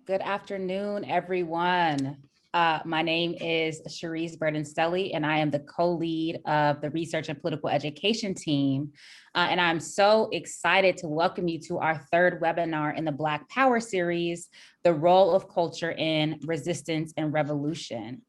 Good afternoon, everyone. My name is Cherise Burden-Stelly, and I am the co-lead of the Research and Political Education team. And I'm so excited to welcome you to our third webinar in the Black Power series, The Role of Culture in Resistance and Revolution.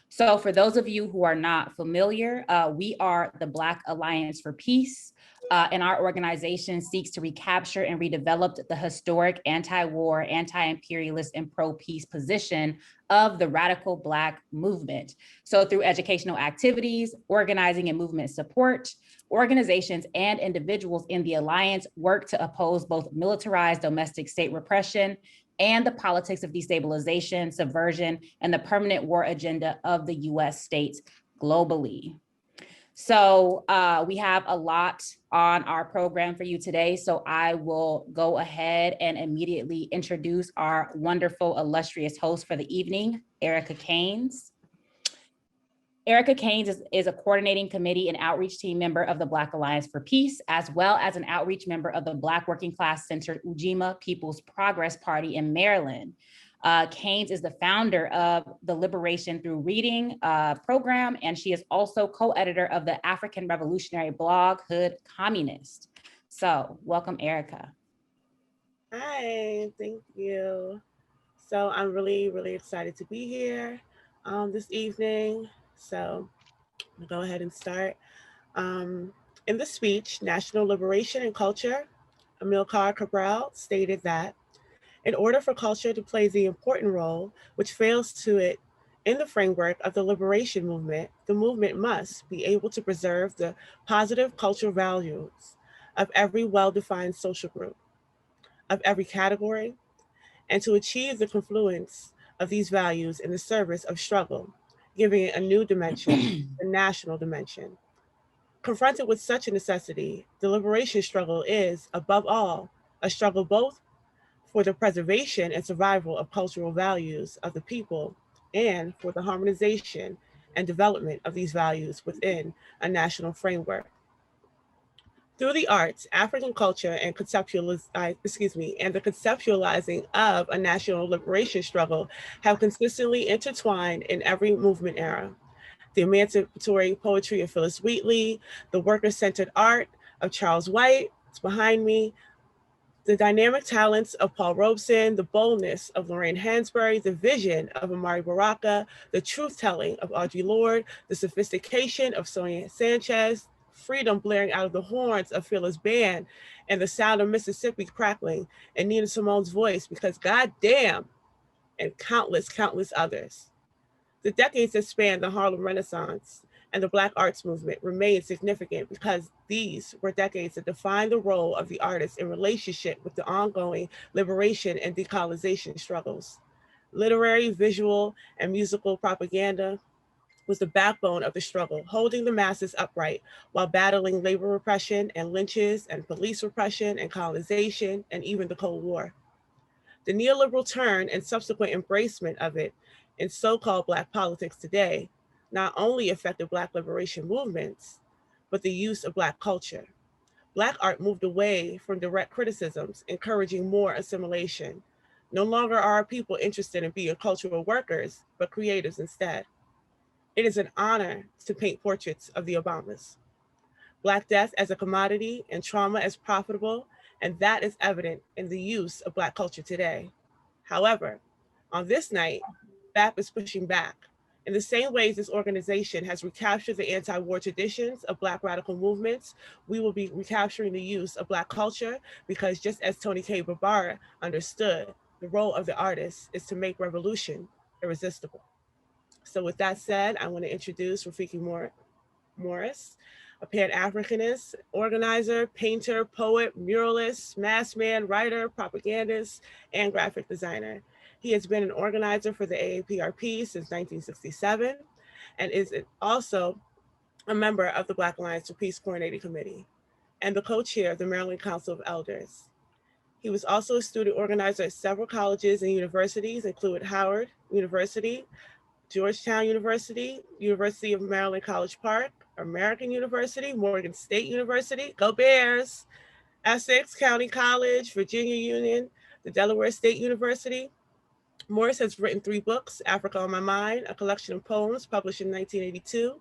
So for those of you who are not familiar, we are the Black Alliance for Peace, and our organization seeks to recapture and redevelop the historic anti-war, anti-imperialist, and pro-peace position of the radical Black movement. So through educational activities, organizing and movement support, organizations and individuals in the Alliance work to oppose both militarized domestic state repression and the politics of destabilization, subversion, and the permanent war agenda of the US states globally. So we have a lot on our program for you today. So I will go ahead and immediately introduce our wonderful, illustrious host for the evening, Erica Caines. Erica Caines is a coordinating committee and outreach team member of the Black Alliance for Peace, as well as an outreach member of the Black Working Class Center Ujima People's Progress Party in Maryland. Caines is the founder of the Liberation Through Reading program, and she is also co-editor of the African Revolutionary blog, Hood Communist. So welcome, Erica. Hi, thank you. So I'm really excited to be here this evening. So I'm gonna go ahead and start. Um, in the speech, National Liberation and Culture, Amilcar Cabral stated that in order for culture to play the important role which fails to it in the framework of the liberation movement, the movement must be able to preserve the positive cultural values of every well-defined social group, of every category, and to achieve the confluence of these values in the service of struggle, giving it a new dimension, the national dimension. Confronted with such a necessity, the liberation struggle is, above all, a struggle both for the preservation and survival of cultural values of the people and for the harmonization and development of these values within a national framework. Through the arts, African culture and the conceptualizing of a national liberation struggle have consistently intertwined in every movement era. The emancipatory poetry of Phyllis Wheatley, the worker-centered art of Charles White, it's behind me, the dynamic talents of Paul Robeson, the boldness of Lorraine Hansberry, the vision of Amari Baraka, the truth-telling of Audre Lorde, the sophistication of Sonia Sanchez, freedom blaring out of the horns of Phyllis Band, and the sound of Mississippi crackling, and Nina Simone's voice, because goddamn, and countless others. The decades that span the Harlem Renaissance and the Black arts movement remain significant because these were decades that defined the role of the artist in relationship with the ongoing liberation and decolonization struggles. Literary, visual, and musical propaganda was the backbone of the struggle, holding the masses upright while battling labor repression and lynches and police repression and colonization and even the Cold War. The neoliberal turn and subsequent embracement of it in so-called Black politics today not only affected Black liberation movements, but the use of Black culture. Black art moved away from direct criticisms, encouraging more assimilation. No longer are our people interested in being cultural workers, but creators instead. It is an honor to paint portraits of the Obamas. Black death as a commodity and trauma as profitable, and that is evident in the use of Black culture today. However, on this night, BAP is pushing back. In the same ways this organization has recaptured the anti-war traditions of Black radical movements, we will be recapturing the use of Black culture because just as Tony K. Barbara understood, the role of the artist is to make revolution irresistible. So with that said, I want to introduce Rafiki Morris, a Pan-Africanist, organizer, painter, poet, muralist, mass man, writer, propagandist, and graphic designer. He has been an organizer for the AAPRP since 1967 and is also a member of the Black Alliance for Peace Coordinating Committee and the co-chair of the Maryland Council of Elders. He was also a student organizer at several colleges and universities, including Howard University, Georgetown University, University of Maryland College Park, American University, Morgan State University, go Bears, Essex County College, Virginia Union, the Delaware State University, Morris has written 3 books: Africa on My Mind, a collection of poems published in 1982,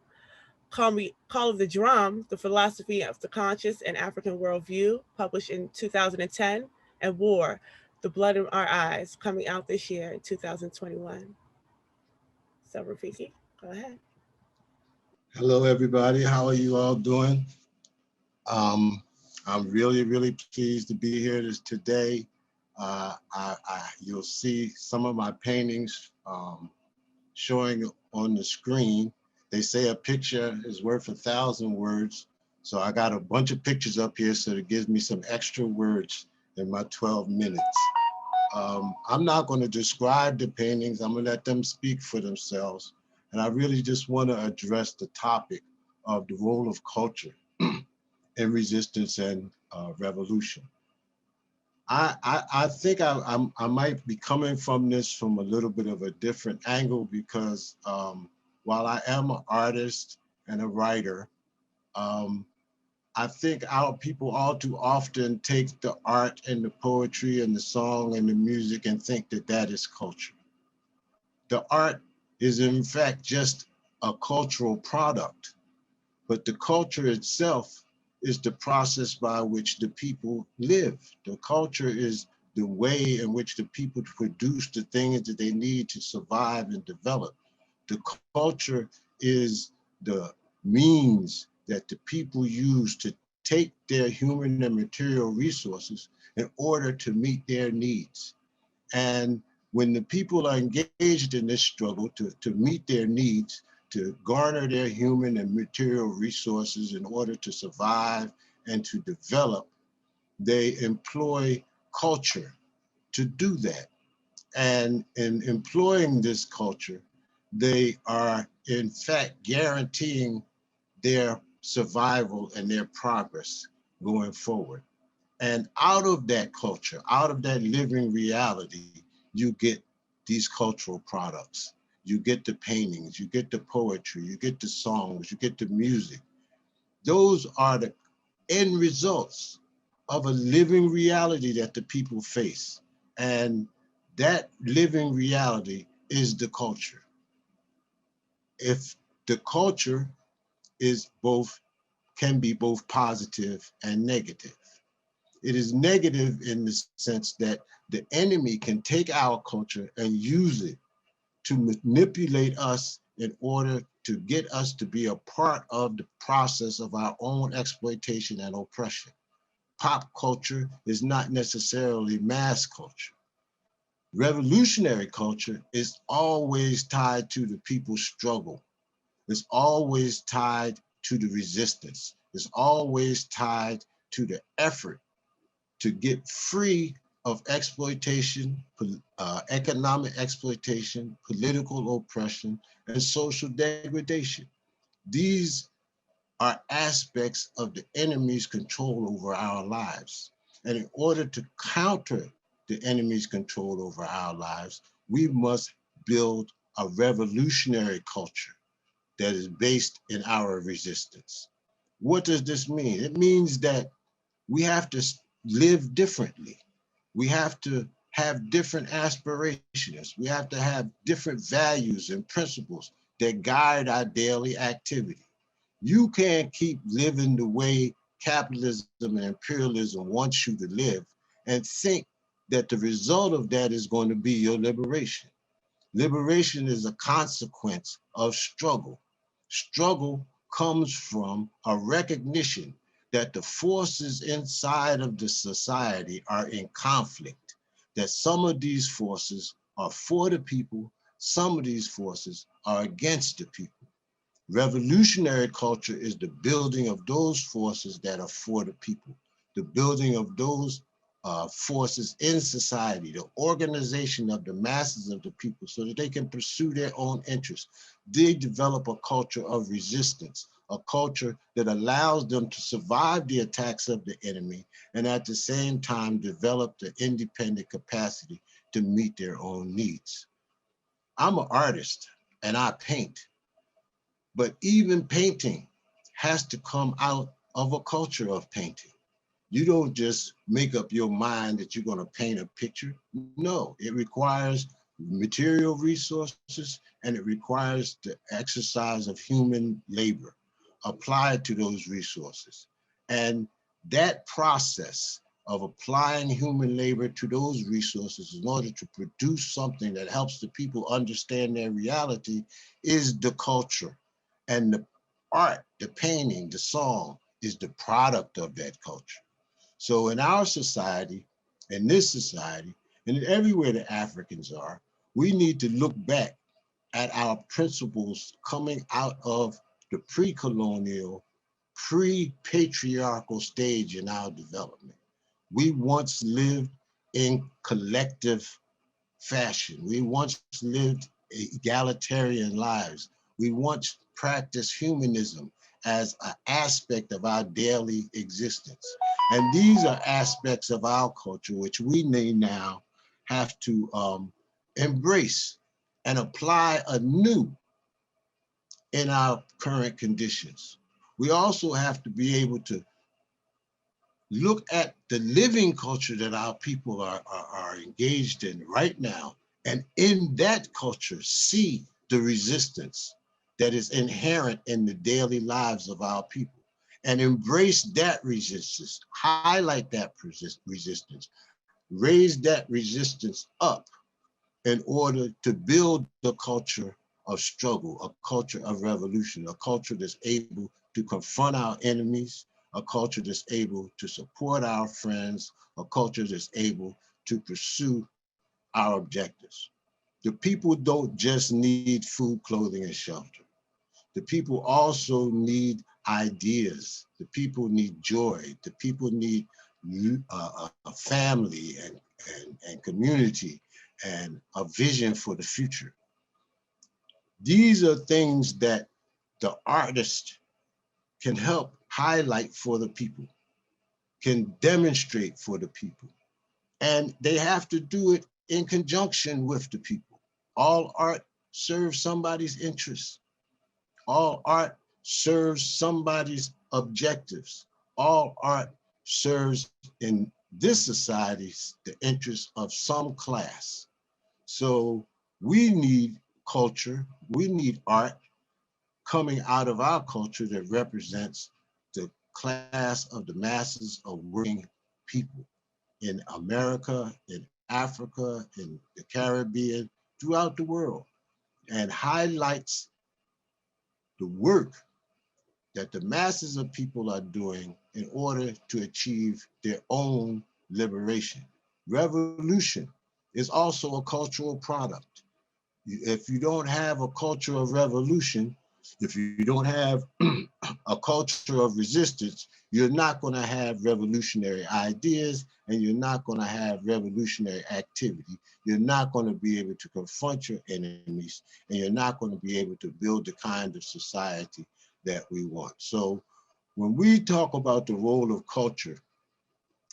Call of the Drum, The Philosophy of the Conscious and African Worldview, published in 2010, and War, The Blood in Our Eyes, coming out this year in 2021. So Rafiki, go ahead. Hello, everybody. How are you all doing? I'm really pleased to be here today. You'll see some of my paintings showing on the screen. They say a picture is worth 1,000 words. So I got a bunch of pictures up here, so it gives me some extra words in my 12 minutes. I'm not going to describe the paintings. I'm going to let them speak for themselves. And I really just want to address the topic of the role of culture in resistance and revolution. I think I might be coming from this from a little bit of a different angle because while I am an artist and a writer, I think our people all too often take the art and the poetry and the song and the music and think that that is culture. The art is in fact just a cultural product, but the culture itself is the process by which the people live. The culture is the way in which the people produce the things that they need to survive and develop. The culture is the means that the people use to take their human and material resources in order to meet their needs. And when the people are engaged in this struggle to meet their needs, to garner their human and material resources in order to survive and to develop, they employ culture to do that. And in employing this culture, they are in fact guaranteeing their survival and their progress going forward. And out of that culture, out of that living reality, you get these cultural products. You get the paintings, you get the poetry, you get the songs, you get the music. Those are the end results of a living reality that the people face. And that living reality is the culture. If the culture is both, can be both positive and negative. It is negative in the sense that the enemy can take our culture and use it to manipulate us in order to get us to be a part of the process of our own exploitation and oppression. Pop culture is not necessarily mass culture. Revolutionary culture is always tied to the people's struggle. It's always tied to the resistance. It's always tied to the effort to get free of exploitation, economic exploitation, political oppression, and social degradation. These are aspects of the enemy's control over our lives. And in order to counter the enemy's control over our lives, we must build a revolutionary culture that is based in our resistance. What does this mean? It means that we have to live differently. We have to have different aspirations. We have to have different values and principles that guide our daily activity. You can't keep living the way capitalism and imperialism wants you to live and think that the result of that is going to be your liberation. Liberation is a consequence of struggle. Struggle comes from a recognition that the forces inside of the society are in conflict, that some of these forces are for the people, some of these forces are against the people. Revolutionary culture is the building of those forces that are for the people, the building of those forces in society, the organization of the masses of the people so that they can pursue their own interests. They develop a culture of resistance, a culture that allows them to survive the attacks of the enemy and at the same time develop the independent capacity to meet their own needs. I'm an artist and I paint, but even painting has to come out of a culture of painting. You don't just make up your mind that you're going to paint a picture. No, it requires material resources, and it requires the exercise of human labor applied to those resources. And that process of applying human labor to those resources in order to produce something that helps the people understand their reality is the culture. And the art, the painting, the song is the product of that culture. So in our society, in this society, and everywhere the Africans are, we need to look back at our principles coming out of the pre-colonial, pre-patriarchal stage in our development. We once lived in collective fashion. We once lived egalitarian lives. We once practiced humanism as an aspect of our daily existence. And these are aspects of our culture which we may now have to embrace and apply anew in our current conditions. We also have to be able to look at the living culture that our people are engaged in right now, and in that culture, see the resistance that is inherent in the daily lives of our people, and embrace that resistance, highlight that resistance, raise that resistance up in order to build the culture of struggle, a culture of revolution, a culture that's able to confront our enemies, a culture that's able to support our friends, a culture that's able to pursue our objectives. The people don't just need food, clothing, and shelter. The people also need ideas. The people need joy. The people need a family and community and a vision for the future. These are things that the artist can help highlight for the people, can demonstrate for the people. And they have to do it in conjunction with the people. All art serves somebody's interests. All art serves somebody's objectives. All art serves in this society the interests of some class. So we need culture, we need art coming out of our culture that represents the class of the masses of working people in America, in Africa, in the Caribbean, throughout the world, and highlights the work that the masses of people are doing in order to achieve their own liberation. Revolution is also a cultural product. If you don't have a culture of revolution, if you don't have a culture of resistance, you're not going to have revolutionary ideas, and you're not going to have revolutionary activity. You're not going to be able to confront your enemies, and you're not going to be able to build the kind of society that we want. So when we talk about the role of culture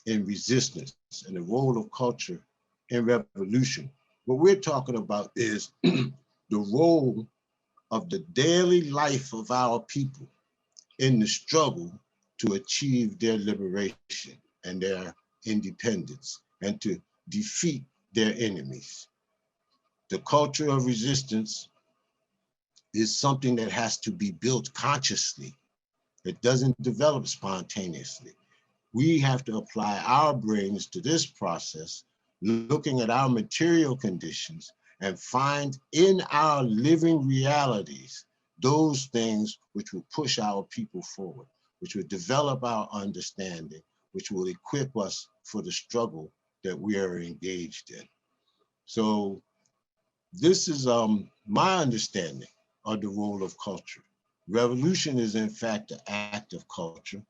in resistance and the role of culture in revolution, what we're talking about is the role of the daily life of our people in the struggle to achieve their liberation and their independence and to defeat their enemies. The culture of resistance is something that has to be built consciously. It doesn't develop spontaneously. We have to apply our brains to this process, looking at our material conditions and find in our living realities those things which will push our people forward, which will develop our understanding, which will equip us for the struggle that we are engaged in. So this is my understanding of the role of culture. Revolution is in fact an act of culture.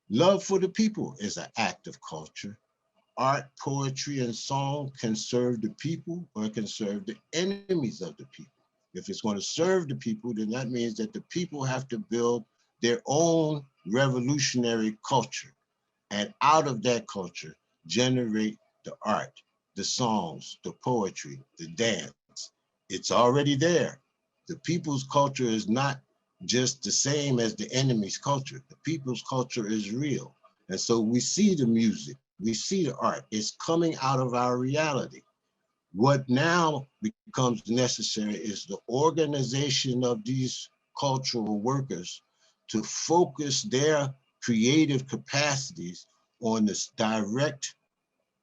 Love for the people is an act of culture. Art, poetry, and song can serve the people or it can serve the enemies of the people. If it's going to serve the people, then that means that the people have to build their own revolutionary culture. And out of that culture, generate the art, the songs, the poetry, the dance. It's already there. The people's culture is not just the same as the enemy's culture. The people's culture is real. And so we see the music, we see the art, it's coming out of our reality. What now becomes necessary is the organization of these cultural workers to focus their creative capacities on the direct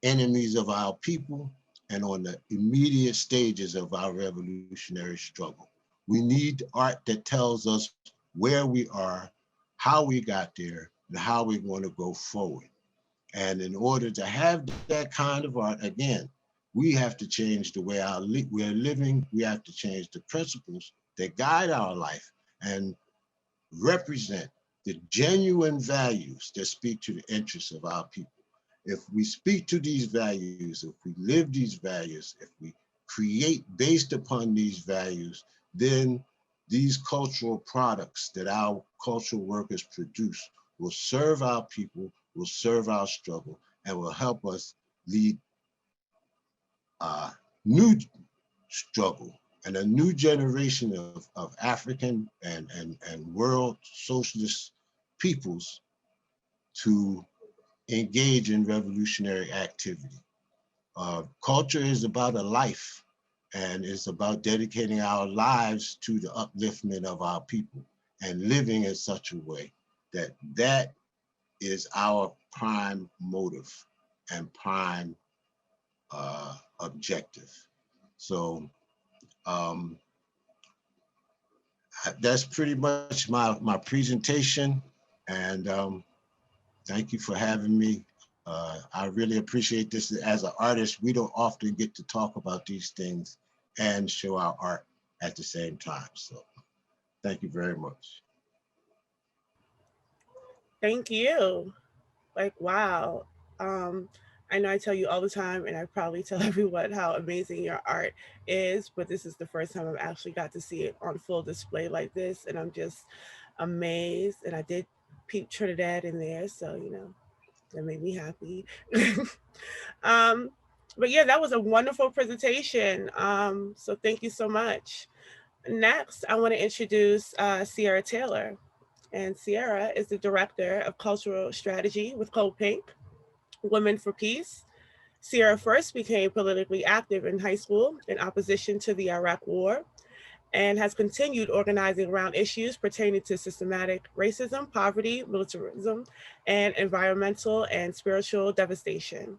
enemies of our people and on the immediate stages of our revolutionary struggle. We need art that tells us where we are, how we got there, and how we want to go forward. And in order to have that kind of art, again, we have to change the way we're living. We have to change the principles that guide our life and represent the genuine values that speak to the interests of our people. If we speak to these values, if we live these values, if we create based upon these values, then these cultural products that our cultural workers produce will serve our people, will serve our struggle, and will help us lead a new struggle and a new generation of African and world socialist peoples to engage in revolutionary activity. Culture is about a life, and it's about dedicating our lives to the upliftment of our people and living in such a way that that is our prime motive and prime objective. So that's pretty much my presentation, and thank you for having me. I really appreciate this. As an artist, we don't often get to talk about these things and show our art at the same time. So thank you very much. Thank you. Like, wow. I know I tell you all the time, and I probably tell everyone how amazing your art is, but this is the first time I've actually got to see it on full display like this, and I'm just amazed. And I did peep Trinidad in there, so, you know, that made me happy. um, but yeah, that was a wonderful presentation. So thank you so much. Next, I want to introduce Ciara Taylor. And Ciara is the Director of Cultural Strategy with Cold Pink, Women for Peace. Ciara first became politically active in high school in opposition to the Iraq War and has continued organizing around issues pertaining to systematic racism, poverty, militarism, and environmental and spiritual devastation.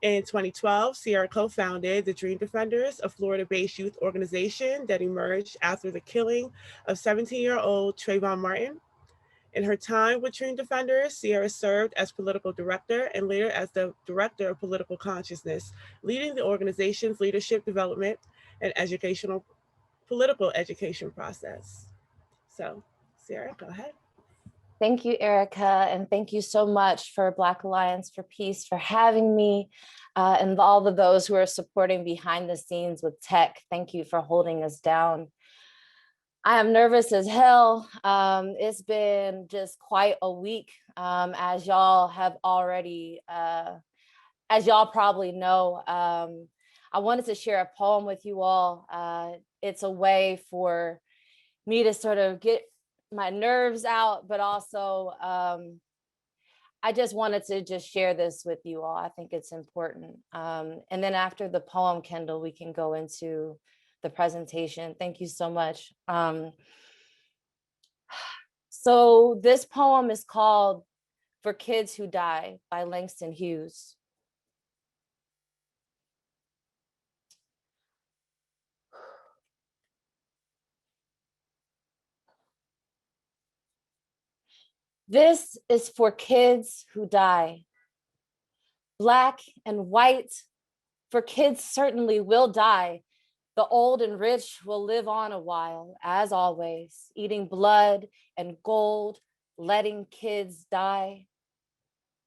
In 2012, Ciara co-founded the Dream Defenders, a Florida-based youth organization that emerged after the killing of 17-year-old Trayvon Martin. In her time with Dream Defenders, Ciara served as political director and later as the director of political consciousness, leading the organization's leadership development and political education process. So, Ciara, go ahead. Thank you, Erica, and thank you so much for Black Alliance for Peace for having me, and all of those who are supporting behind the scenes with tech. Thank you for holding us down. I am nervous as hell. It's been just quite a week, as y'all have already, as y'all probably know. I wanted to share a poem with you all. It's a way for me to sort of get my nerves out, but also I just wanted to just share this with you all. I think it's important. And then after the poem, Kendall, we can go into the presentation. Thank you so much. So this poem is called For Kids Who Die by Langston Hughes. This is for kids who die. Black and white, for kids certainly will die. The old and rich will live on a while, as always, eating blood and gold, letting kids die.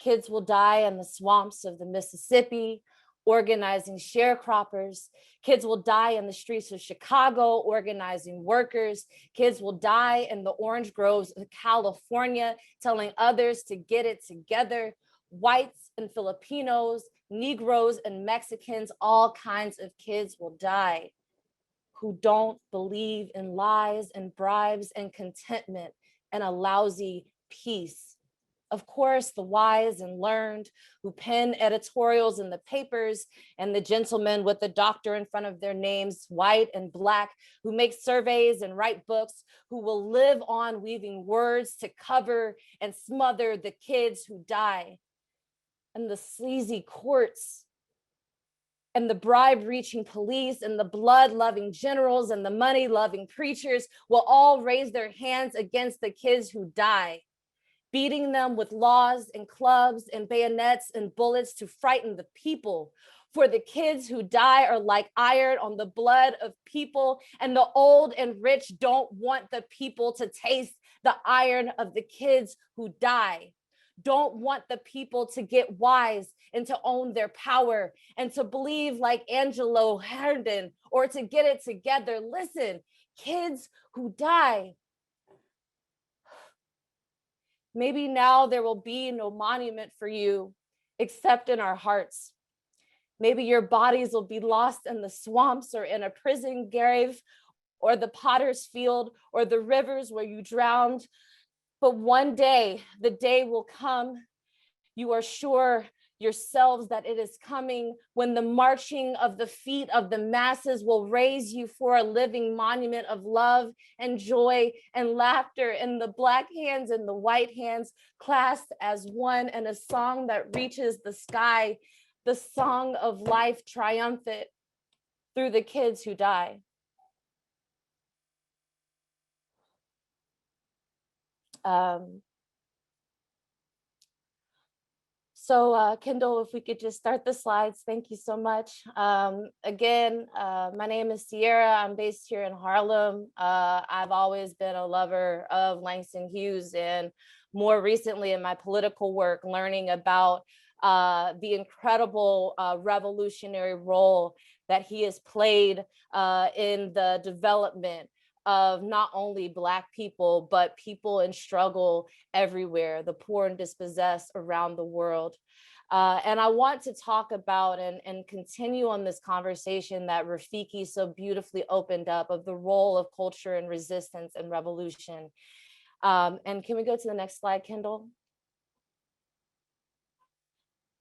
Kids will die in the swamps of the Mississippi, organizing sharecroppers. Kids will die in the streets of Chicago, organizing workers. Kids will die in the orange groves of California, telling others to get it together. Whites and Filipinos, Negroes and Mexicans, all kinds of kids will die who don't believe in lies and bribes and contentment and a lousy peace. Of course, the wise and learned who pen editorials in the papers, and the gentlemen with the doctor in front of their names, white and black, who make surveys and write books, who will live on weaving words to cover and smother the kids who die. And the sleazy courts and the bribe-reaching police and the blood-loving generals and the money-loving preachers will all raise their hands against the kids who die, beating them with laws and clubs and bayonets and bullets to frighten the people. For the kids who die are like iron on the blood of people, and the old and rich don't want the people to taste the iron of the kids who die. Don't want the people to get wise and to own their power and to believe like Angelo Herndon or to get it together. Listen, kids who die. Maybe now there will be no monument for you except in our hearts. Maybe your bodies will be lost in the swamps or in a prison grave or the potter's field or the rivers where you drowned. But one day, the day will come, you are sure yourselves that it is coming, when the marching of the feet of the masses will raise you for a living monument of love and joy and laughter, and the black hands and the white hands clasped as one, and a song that reaches the sky, the song of life triumphant through the kids who die. Kendall, if we could just start the slides. Thank you so much. Again, my name is Ciara. I'm based here in Harlem. I've always been a lover of Langston Hughes, and more recently in my political work, learning about the incredible revolutionary role that he has played in the development of not only Black people, but people in struggle everywhere, the poor and dispossessed around the world. And I want to talk about and continue on this conversation that Rafiki so beautifully opened up of the role of culture and resistance and revolution. And can we go to the next slide, Kendall?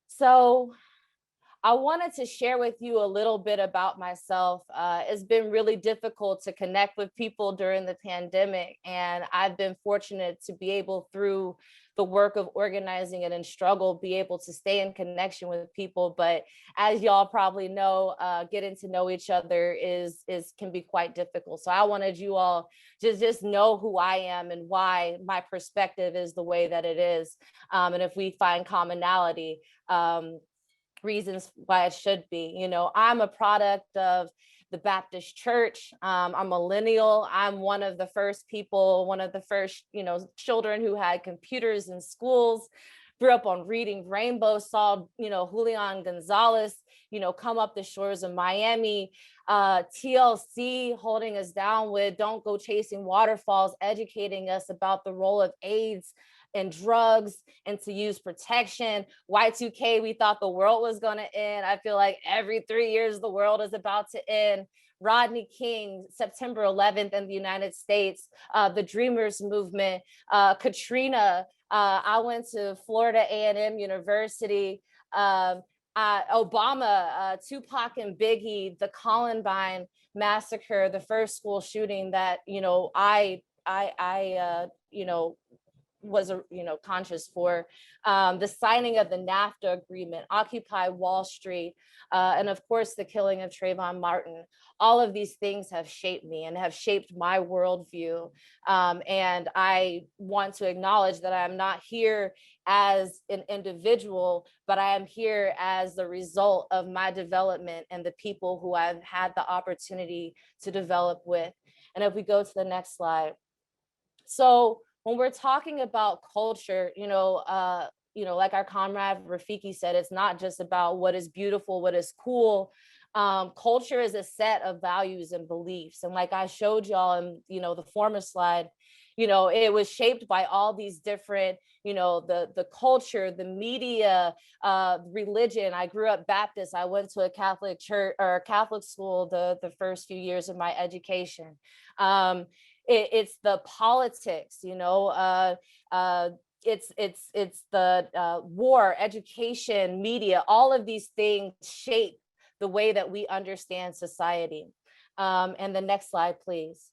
So I wanted to share with you a little bit about myself. It's been really difficult to connect with people during the pandemic, and I've been fortunate to be able, through the work of organizing and in struggle, be able to stay in connection with people. But as y'all probably know, getting to know each other can be quite difficult. So I wanted you all to just know who I am and why my perspective is the way that it is. And if we find commonality, reasons why it should be. You know, I'm a product of the Baptist church. I'm a millennial. I'm one of the first children who had computers in schools, grew up on reading Rainbow, saw, Julian Gonzalez, come up the shores of Miami, TLC holding us down with Don't Go Chasing Waterfalls, educating us about the role of AIDS and drugs and to use protection. Y2K, we thought the world was going to end. I feel like every 3 years the world is about to end. Rodney King, September 11th in the United States, the Dreamers movement, Katrina. I went to Florida A&M University. Obama, Tupac and Biggie, the Columbine massacre, the first school shooting that I was conscious for, the signing of the NAFTA agreement, Occupy Wall Street, and of course the killing of Trayvon Martin. All of these things have shaped me and have shaped my worldview. And I want to acknowledge that I'm not here as an individual, but I am here as the result of my development and the people who I've had the opportunity to develop with. And if we go to the next slide. So when we're talking about culture, like our comrade Rafiki said, it's not just about what is beautiful, what is cool. Culture is a set of values and beliefs. And like I showed y'all in, the former slide, it was shaped by all these different, the culture, the media, religion. I grew up Baptist. I went to a Catholic church or Catholic school the first few years of my education. It's the politics, it's the war, education, media, all of these things shape the way that we understand society. And the next slide, please.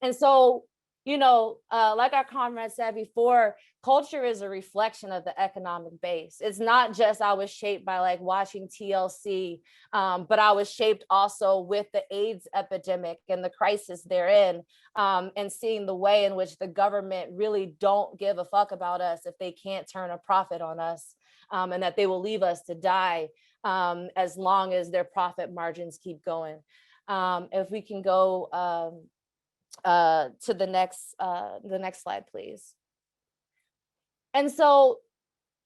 And so, like our comrade said before, culture is a reflection of the economic base. It's not just I was shaped by like watching TLC, but I was shaped also with the AIDS epidemic and the crisis therein, and seeing the way in which the government really don't give a fuck about us if they can't turn a profit on us, and that they will leave us to die as long as their profit margins keep going. If we can go to the next slide, please. And so,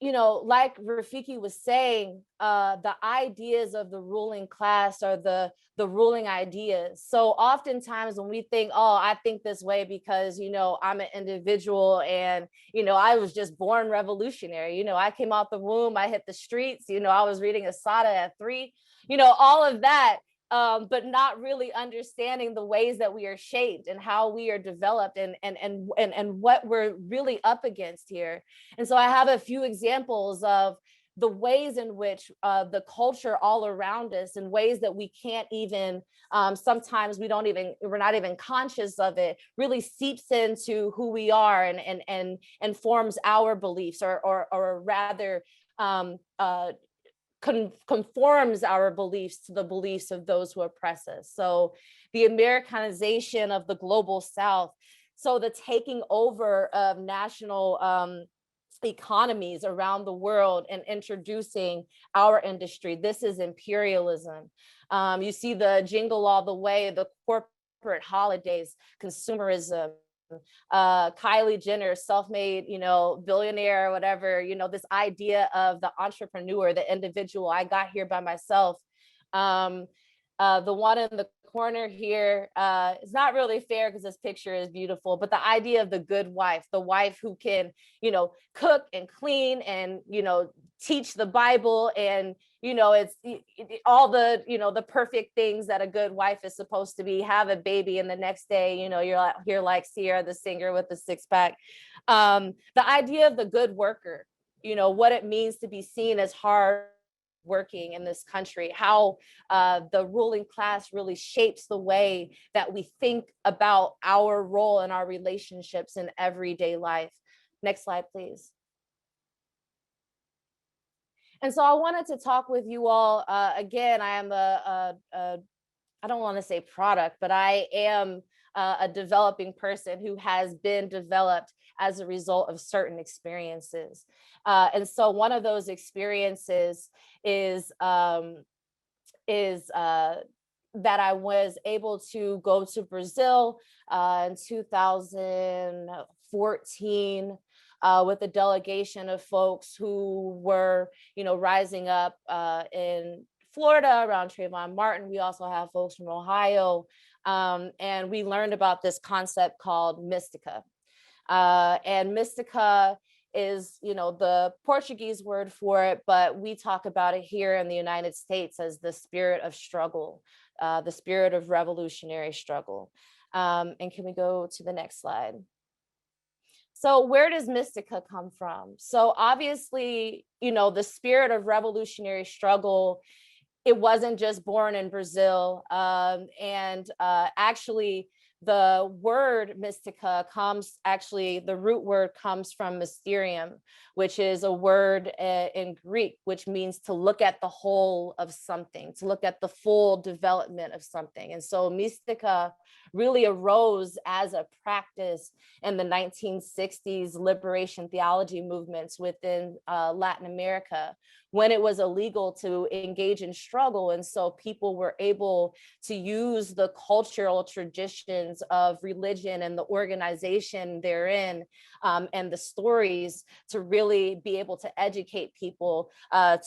like Rafiki was saying, the ideas of the ruling class are the ruling ideas. So oftentimes when we think, oh, I think this way because, I'm an individual and, I was just born revolutionary. I came out the womb, I hit the streets, I was reading Asada at 3, all of that. But not really understanding the ways that we are shaped and how we are developed and what we're really up against here. And so I have a few examples of the ways in which the culture all around us, in ways that we can't even, sometimes we're not even conscious of it, really seeps into who we are and forms our beliefs, or rather conforms our beliefs to the beliefs of those who oppress us. So the Americanization of the global South, so the taking over of national economies around the world and introducing our industry. This is imperialism. You see the jingle all the way, the corporate holidays, consumerism, Kylie Jenner, self-made, billionaire or whatever, this idea of the entrepreneur, the individual. I got here by myself. The one in the corner here is not really fair because this picture is beautiful, but the idea of the good wife, the wife who can, cook and clean and, teach the Bible and, it's all the, the perfect things that a good wife is supposed to be, have a baby, and the next day, you're here like Ciara, the singer with the 6-pack. The idea of the good worker, what it means to be seen as hard working in this country, how the ruling class really shapes the way that we think about our role and our relationships in everyday life. Next slide, please. And so I wanted to talk with you all. Again, I am I don't want to say product, but I am a developing person who has been developed as a result of certain experiences. And so one of those experiences is that I was able to go to Brazil in 2014 with a delegation of folks who were, rising up in Florida around Trayvon Martin. We also have folks from Ohio, and we learned about this concept called Mystica. And Mystica is, the Portuguese word for it, but we talk about it here in the United States as the spirit of struggle, the spirit of revolutionary struggle. And can we go to the next slide? So where does Mystica come from? So obviously, the spirit of revolutionary struggle, it wasn't just born in Brazil. Actually, the word Mystica the root word comes from mysterium, which is a word in Greek, which means to look at the whole of something, to look at the full development of something. And so Mystica really arose as a practice in the 1960s liberation theology movements within Latin America, when it was illegal to engage in struggle. And so people were able to use the cultural traditions of religion and the organization therein, and the stories to really be able to educate people,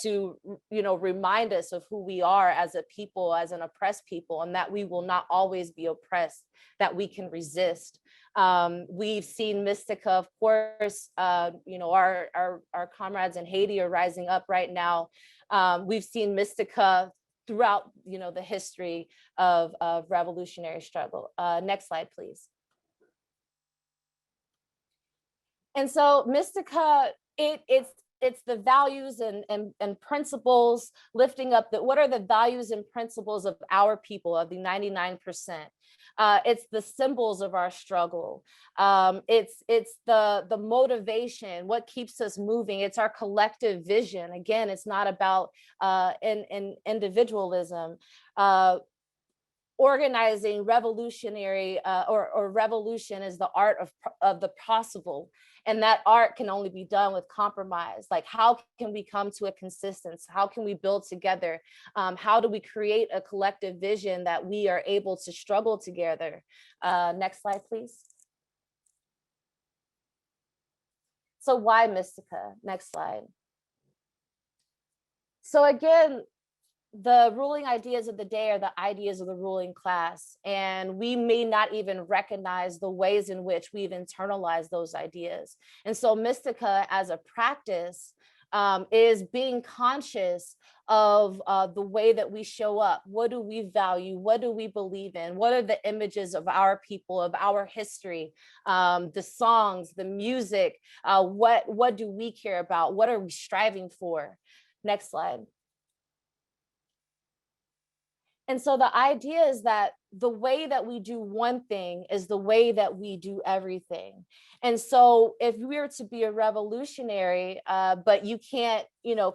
to remind us of who we are as a people, as an oppressed people, and that we will not always be oppressed, that we can resist. We've seen Mystica, of course, our comrades in Haiti are rising up right now. We've seen Mystica throughout, the history of revolutionary struggle. Next slide, please. And so Mystica, it's the values and principles, lifting up what are the values and principles of our people, of the 99%. It's the symbols of our struggle. It's the motivation, what keeps us moving. It's our collective vision. Again, it's not about individualism. Organizing revolutionary or revolution is the art of the possible. And that art can only be done with compromise. Like, how can we come to a consistency? How can we build together? How do we create a collective vision that we are able to struggle together? Next slide, please. So why Mystica? Next slide. So again, the ruling ideas of the day are the ideas of the ruling class, and we may not even recognize the ways in which we've internalized those ideas. And so Mystica as a practice is being conscious of the way that we show up. What do we value? What do we believe in? What are the images of our people, of our history, the songs, the music? What do we care about? What are we striving for? Next slide. And so the idea is that the way that we do one thing is the way that we do everything. And so if we're to be a revolutionary, but you can't,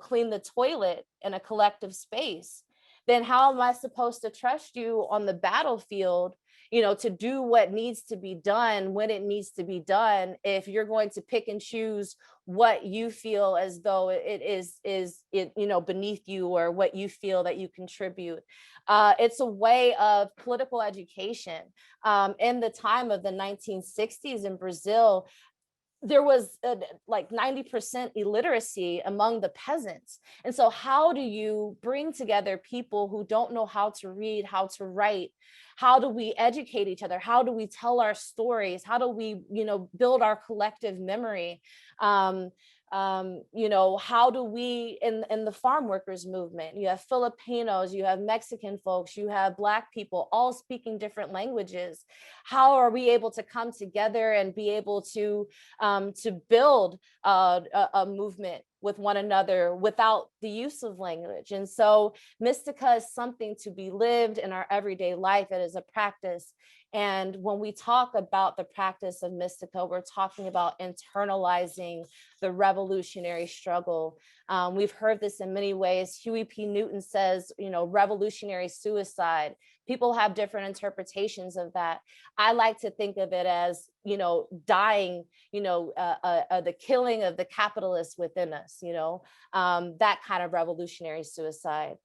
clean the toilet in a collective space, then how am I supposed to trust you on the battlefield, to do what needs to be done when it needs to be done, if you're going to pick and choose what you feel as though it is beneath you, or what you feel that you contribute. It's a way of political education. In the time of the 1960s in Brazil, there was like 90% illiteracy among the peasants. And so how do you bring together people who don't know how to read, how to write? How do we educate each other? How do we tell our stories? How do we, build our collective memory? How do we, in the farm workers movement, you have Filipinos, you have Mexican folks, you have Black people, all speaking different languages. How are we able to come together and be able to build a movement with one another without the use of language? And so Mystica is something to be lived in our everyday life. It is a practice. And when we talk about the practice of Mystica, we're talking about internalizing the revolutionary struggle. We've heard this in many ways. Huey P. Newton says, revolutionary suicide. People have different interpretations of that. I like to think of it as, dying, the killing of the capitalists within us, that kind of revolutionary suicide.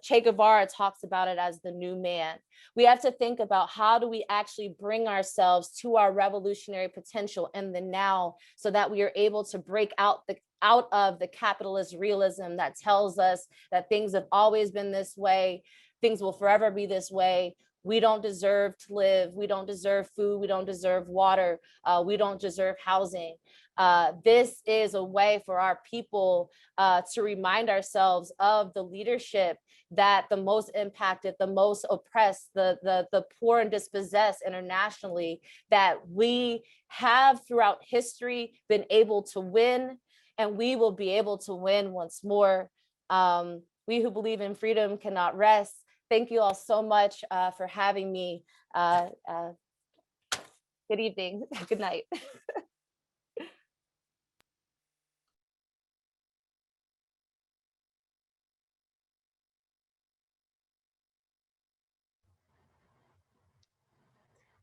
Che Guevara talks about it as the new man. We have to think about how do we actually bring ourselves to our revolutionary potential in the now, so that we are able to break out of the capitalist realism that tells us that things have always been this way, things will forever be this way. We don't deserve to live. We don't deserve food. We don't deserve water. We don't deserve housing. This is a way for our people to remind ourselves of the leadership that the most impacted, the most oppressed, the poor and dispossessed internationally, that we have throughout history been able to win, and we will be able to win once more. We who believe in freedom cannot rest. Thank you all so much for having me. Good evening, good night.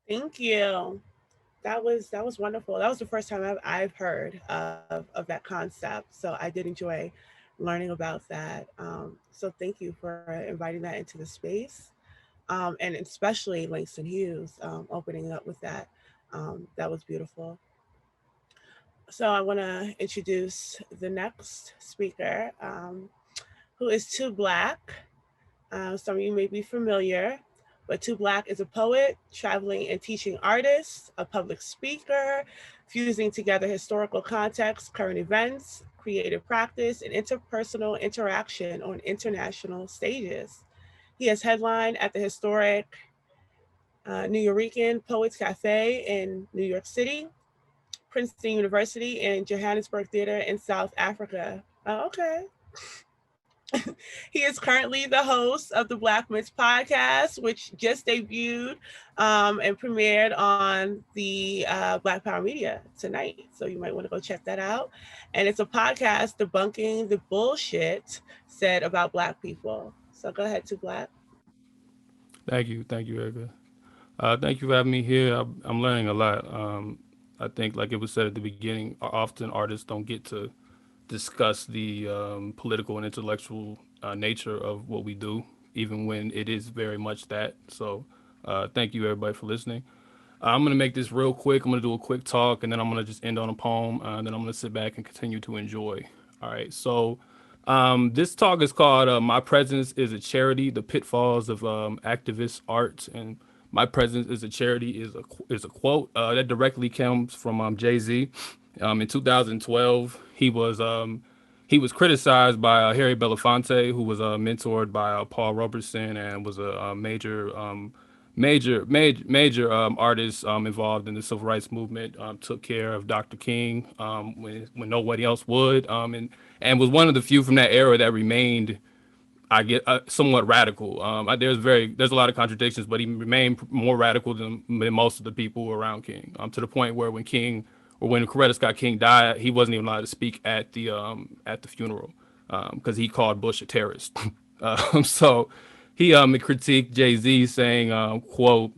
Thank you. That was wonderful. That was the first time I've heard of that concept. So I did enjoy learning about that. So thank you for inviting that into the space. And especially Langston Hughes opening up with that. That was beautiful. So I want to introduce the next speaker, who is Too Black. Some of you may be familiar, but Too Black is a poet, traveling and teaching artist, a public speaker, fusing together historical context, current events, creative practice, and interpersonal interaction on international stages. He has headlined at the historic Nuyorican Poets Cafe in New York City, Princeton University, and Johannesburg Theater in South Africa. Oh, okay. He is currently the host of the Black Myths podcast, which just debuted and premiered on the Black Power Media tonight. So you might want to go check that out. And it's a podcast debunking the bullshit said about Black people. So go ahead, to Black. Thank you, Erica. Thank you for having me here. I'm learning a lot. I think, like it was said at the beginning, often artists don't get to discuss the political and intellectual nature of what we do, even when it is very much that. So thank you, everybody, for listening. I'm going to make this real quick. I'm going to do a quick talk, and then I'm going to just end on a poem, and then I'm going to sit back and continue to enjoy. All right, so this talk is called My Presence is a Charity, The Pitfalls of Activist Art. And my presence is a charity is a quote that directly comes from Jay-Z. In 2012, he was criticized by Harry Belafonte, who was mentored by Paul Robeson and was a major artist involved in the civil rights movement. Took care of Dr. King when nobody else would, and was one of the few from that era that remained, somewhat radical. There's a lot of contradictions, but he remained more radical than most of the people around King. To the point where when Coretta Scott King died, he wasn't even allowed to speak at the funeral because he called Bush a terrorist. So he critiqued Jay-Z, saying, quote,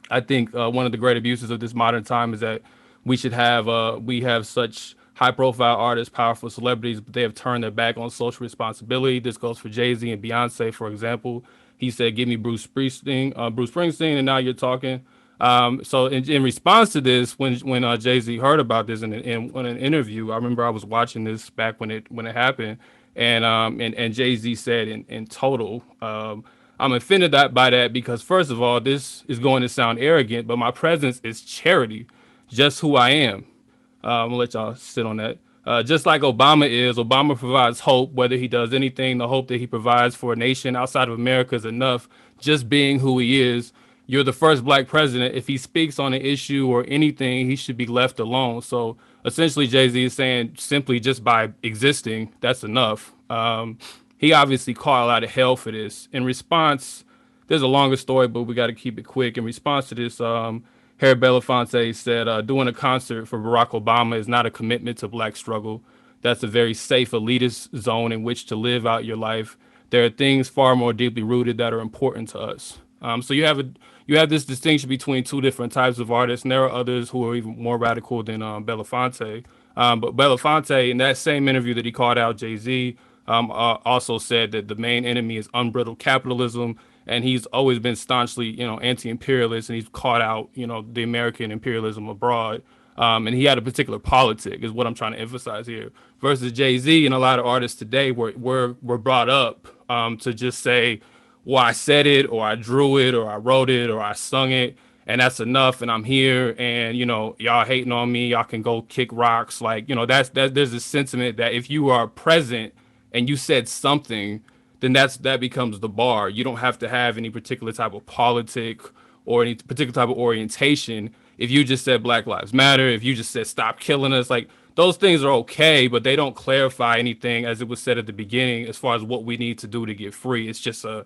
"I think one of the great abuses of this modern time is that we have such high-profile artists, powerful celebrities, but they have turned their back on social responsibility. This goes for Jay-Z and Beyonce, for example." He said, "Give me Bruce Springsteen, and now you're talking." So in response to this, when Jay-Z heard about this in an interview, I remember I was watching this back when it happened, and Jay-Z said in total, "I'm offended by that because, first of all, this is going to sound arrogant, but my presence is charity, just who I am." I'm gonna let y'all sit on that. Just like Obama provides hope, whether he does anything. The hope that he provides for a nation outside of America is enough. Just being who he is. You're the first Black president. If he speaks on an issue or anything, he should be left alone. So essentially, Jay-Z is saying simply just by existing, that's enough. He obviously caught a lot of hell for this. In response, there's a longer story, but we got to keep it quick. In response to this, Harry Belafonte said, "Doing a concert for Barack Obama is not a commitment to Black struggle. That's a very safe elitist zone in which to live out your life. There are things far more deeply rooted that are important to us." So you have this distinction between two different types of artists, and there are others who are even more radical than Belafonte. But Belafonte, in that same interview that he called out Jay-Z, also said that the main enemy is unbridled capitalism. And he's always been staunchly, anti-imperialist, and he's called out, the American imperialism abroad. And he had a particular politic, is what I'm trying to emphasize here. Versus Jay-Z and a lot of artists today were brought up to just say, "Well, I said it, or I drew it, or I wrote it, or I sung it, and that's enough. And I'm here, and y'all hating on me. Y'all can go kick rocks." Like, there's this sentiment that if you are present and you said something, then that becomes the bar. You don't have to have any particular type of politic or any particular type of orientation. If you just said Black Lives Matter, if you just said stop killing us, like those things are okay, but they don't clarify anything, as it was said at the beginning, as far as what we need to do to get free. It's just a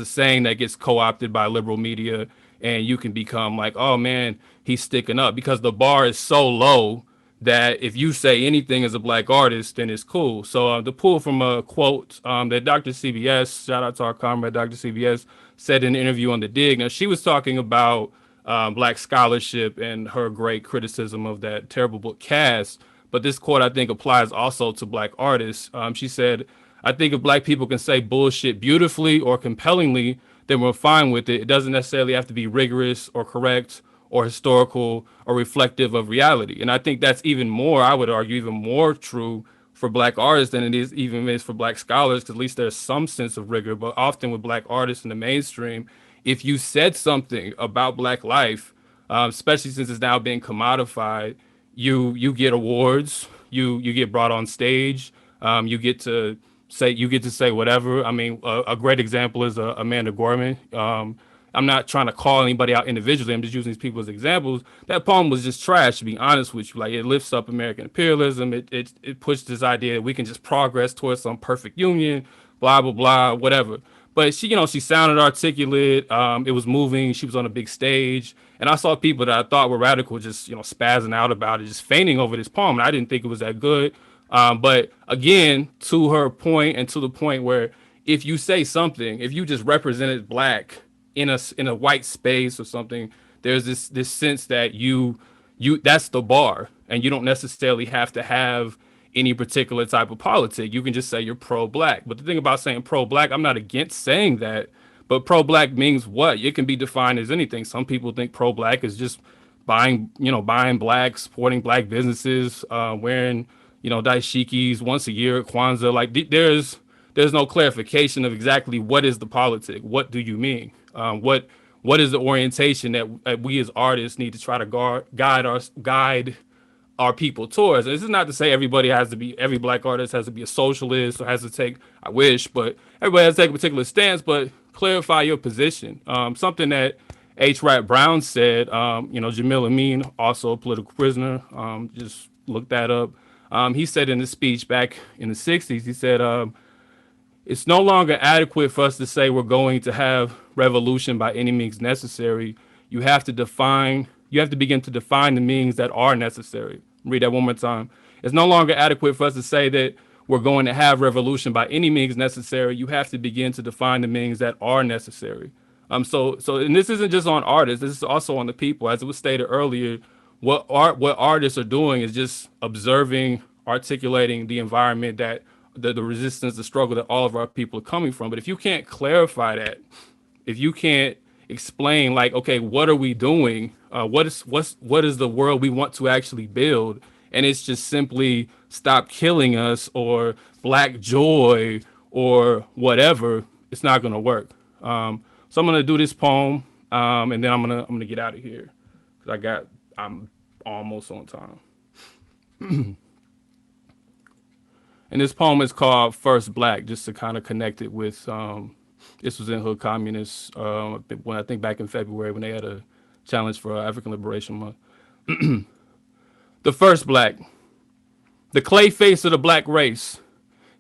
saying that gets co-opted by liberal media, and you can become like, "Oh man, he's sticking up," because the bar is so low that if you say anything as a Black artist, then it's cool. So to pull from a quote that Dr. CBS, shout out to our comrade Dr. CBS, said in an interview on The Dig. Now, she was talking about Black scholarship and her great criticism of that terrible book Caste. But this quote, I think, applies also to Black artists. She said, "I think if Black people can say bullshit beautifully or compellingly, then we're fine with it. It doesn't necessarily have to be rigorous or correct or historical or reflective of reality." And I think that's even more, I would argue, even more true for Black artists than it is for Black scholars, because at least there's some sense of rigor. But often with Black artists in the mainstream, if you said something about Black life, especially since it's now being commodified, you get awards, you get brought on stage, you get to say whatever. I mean, a great example is Amanda Gorman. I'm not trying to call anybody out individually. I'm just using these people as examples. That poem was just trash, to be honest with you. Like, it lifts up American imperialism. It pushed this idea that we can just progress towards some perfect union, blah, blah, blah, whatever. But she, she sounded articulate. It was moving. She was on a big stage. And I saw people that I thought were radical just, spazzing out about it, just fainting over this poem. And I didn't think it was that good. But again, to her point, and to the point where if you say something, if you just represented Black in a white space or something, there's this sense that you that's the bar, and you don't necessarily have to have any particular type of politic. You can just say you're pro-Black. But the thing about saying pro-Black, I'm not against saying that, but pro-Black means what? It can be defined as anything. Some people think pro-Black is just buying Black, supporting Black businesses, wearing, dashikis once a year at Kwanzaa. Like, there's no clarification of exactly what is the politic. What do you mean? What is the orientation that we as artists need to try to guide our people towards? And this is not to say every Black artist has to be a socialist or has to take, I wish, but everybody has to take a particular stance, but clarify your position. Something that H. Rat Brown said, Jamil Amin, also a political prisoner, just look that up. He said in his speech back in the 60s, he said, it's no longer adequate for us to say we're going to have revolution by any means necessary. You have to begin to define the means that are necessary. Read that one more time. It's no longer adequate for us to say that we're going to have revolution by any means necessary. You have to begin to define the means that are necessary. So, and this isn't just on artists. This is also on the people. As it was stated earlier, what artists are doing is just observing, articulating the environment that the resistance, the struggle that all of our people are coming from. But if you can't clarify that, if you can't explain, like, okay, what are we doing? What is the world we want to actually build? And it's just simply stop killing us or Black joy or whatever. It's not going to work. So I'm going to do this poem, and then I'm gonna get out of here because I'm almost on time. And this poem is called First Black, just to kind of connect it with, this was in Hood Communists, when I think back in February when they had a challenge for African Liberation Month. The first Black, the clay face of the Black race,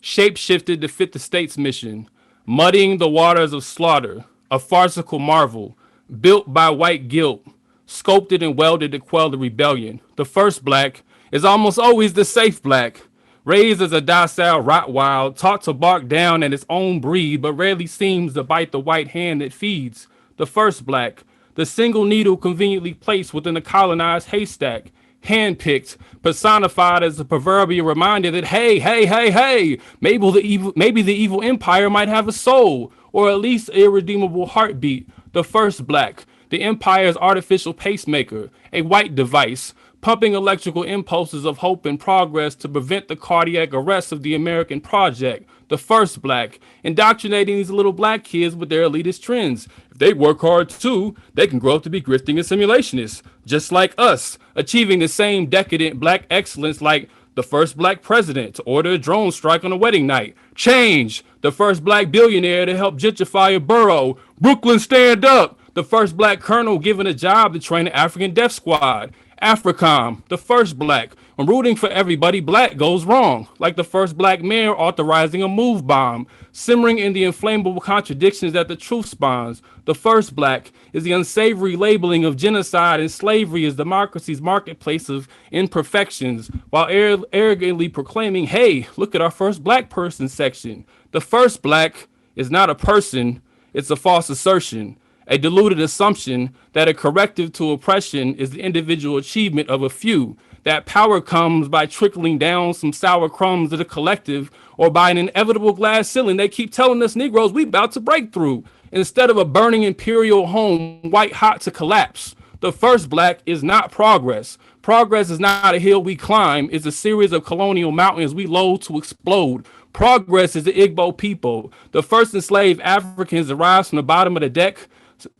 shape-shifted to fit the state's mission, muddying the waters of slaughter, a farcical marvel, built by white guilt, sculpted and welded to quell the rebellion. The first Black is almost always the safe Black, raised as a docile Rottweiler, taught to bark down at its own breed, but rarely seems to bite the white hand that feeds. The first Black, the single needle conveniently placed within a colonized haystack, handpicked, personified as a proverbial reminder that, hey, maybe the evil empire might have a soul, or at least an irredeemable heartbeat. The first Black, the empire's artificial pacemaker, a white device, pumping electrical impulses of hope and progress to prevent the cardiac arrest of the American project. The first Black, indoctrinating these little Black kids with their elitist trends. If they work hard too, they can grow up to be grifting and simulationists, just like us, achieving the same decadent Black excellence like the first Black president to order a drone strike on a wedding night. Change, the first Black billionaire to help gentrify a borough. Brooklyn, stand up, the first Black colonel given a job to train the African Death Squad. AFRICOM, the first Black. When rooting for everybody Black goes wrong, like the first Black mayor authorizing a move bomb, simmering in the inflammable contradictions that the truth spawns. The first Black is the unsavory labeling of genocide and slavery as democracy's marketplace of imperfections, while arrogantly proclaiming, hey, look at our first Black person section. The first Black is not a person, it's a false assertion. A deluded assumption that a corrective to oppression is the individual achievement of a few, that power comes by trickling down some sour crumbs to the collective or by an inevitable glass ceiling they keep telling us Negroes we about to break through, instead of a burning imperial home white hot to collapse. The first Black is not progress. Progress is not a hill we climb, it's a series of colonial mountains we loathe to explode. Progress is the Igbo people. The first enslaved Africans arrived from the bottom of the deck,